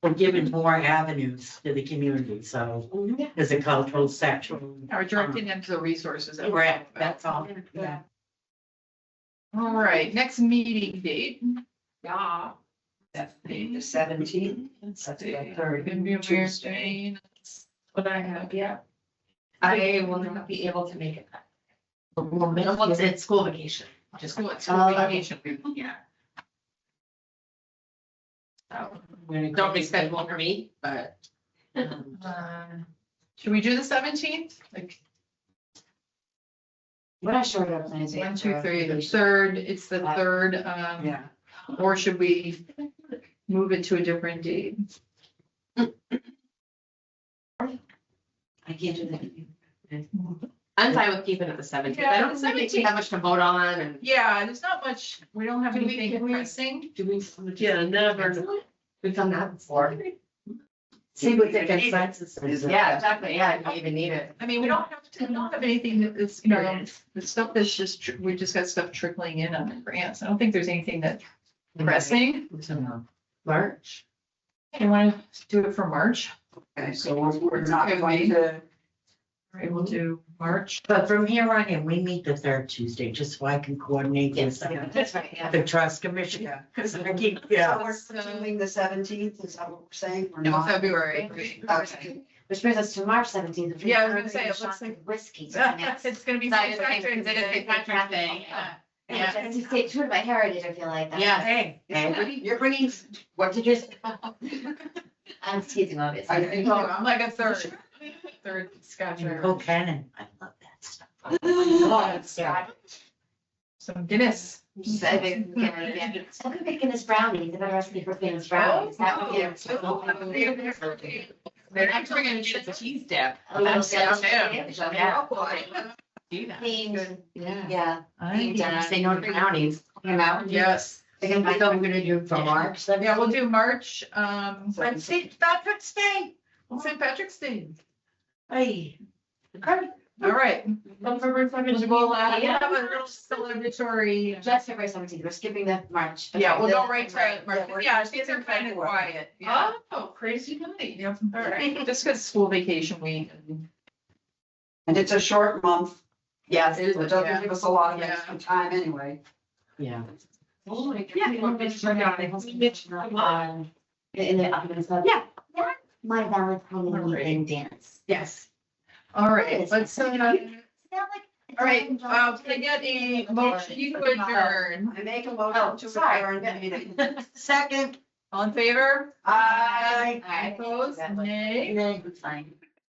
we're giving more avenues to the community, so as a cultural section. Or directing them to the resources. that we Right, have. that's all. Yeah. All right, next meeting date. Yeah. That's the 17th. That's the third Tuesday. Tuesday. What I have, yeah. I will not be able to make it. Once it's school vacation. Just go to vacation week, yeah. So, don't reschedule for me, but. Should we do the 17th? Like, We're not sure what plans. 1, 2, 3, the third, it's the third, Yeah. or should we move it to a different date? I can't do that. I'm fine with keeping it the 17th. Yeah, I don't think we 17th. have much to vote on and. Yeah, there's not much, we don't have Do we- anything can we- pressing. Do we? Yeah, never. We've done that before. See what the consensus is. Yeah, exactly. Yeah, you don't even need it. I mean, we don't have anything that is, you know, the stuff that's just, we just got stuff trickling in on the grants. I don't think there's anything that's pressing. March. You want to do it for March? Okay, so we're not Okay, going to, All right, we'll do March. But from here on in, we meet the third Tuesday, just so I can coordinate this. That's right, yeah. The trust commission, yeah. because I keep, So yeah. we're doing the 17th, is that what we're saying? Or No, not? February. Okay. Which brings us to March 17th. Yeah, I was gonna say, it looks like- Whiskey. It's gonna be. That is St. Patrick's Day. Patrick's Day. Yeah, it's to stay true to my heritage, I feel like. that. Yeah. Hey, You're bringing, what did you say? I'm teasing, obviously. I think- I'm like a third scotch. Coke cannon, I love that stuff. Yeah. Some Guinness. I think, yeah. I could make Guinness brownies, another recipe for Guinness brownies. That would be. They're actually gonna do the cheese dip. A little That's Guinness, Guinness, yeah. Do that. Themed, Yeah. yeah. Yeah, say no to brownies. You know? Yes. Again, I thought we were gonna do it for March. Yeah, we'll do March, St. Patrick's Day. St. Patrick's Day. Hey. All right. From February 17th. We'll have a little celebratory. Just February 17th, we're skipping the March. Yeah, we'll go The- right to March. Yeah, we're- Yeah, things are kind of quiet. Yeah. Oh, crazy night. Yep, all right. Just because school vacation week. And it's a short month. Yes, It is, it doesn't yeah. give us a lot of Yeah. extra time anyway. Yeah. Oh my God. Yeah. In the office, but Yeah. that's my Valentine All right. evening dance. Yes. All right, let's, Sound like- all right, can I get a motion to adjourn? I make a Oh, motion to sorry. adjourn the meeting. Second. All in favor? Aye. Aye. Opposed? Nay? Nay. It's fine.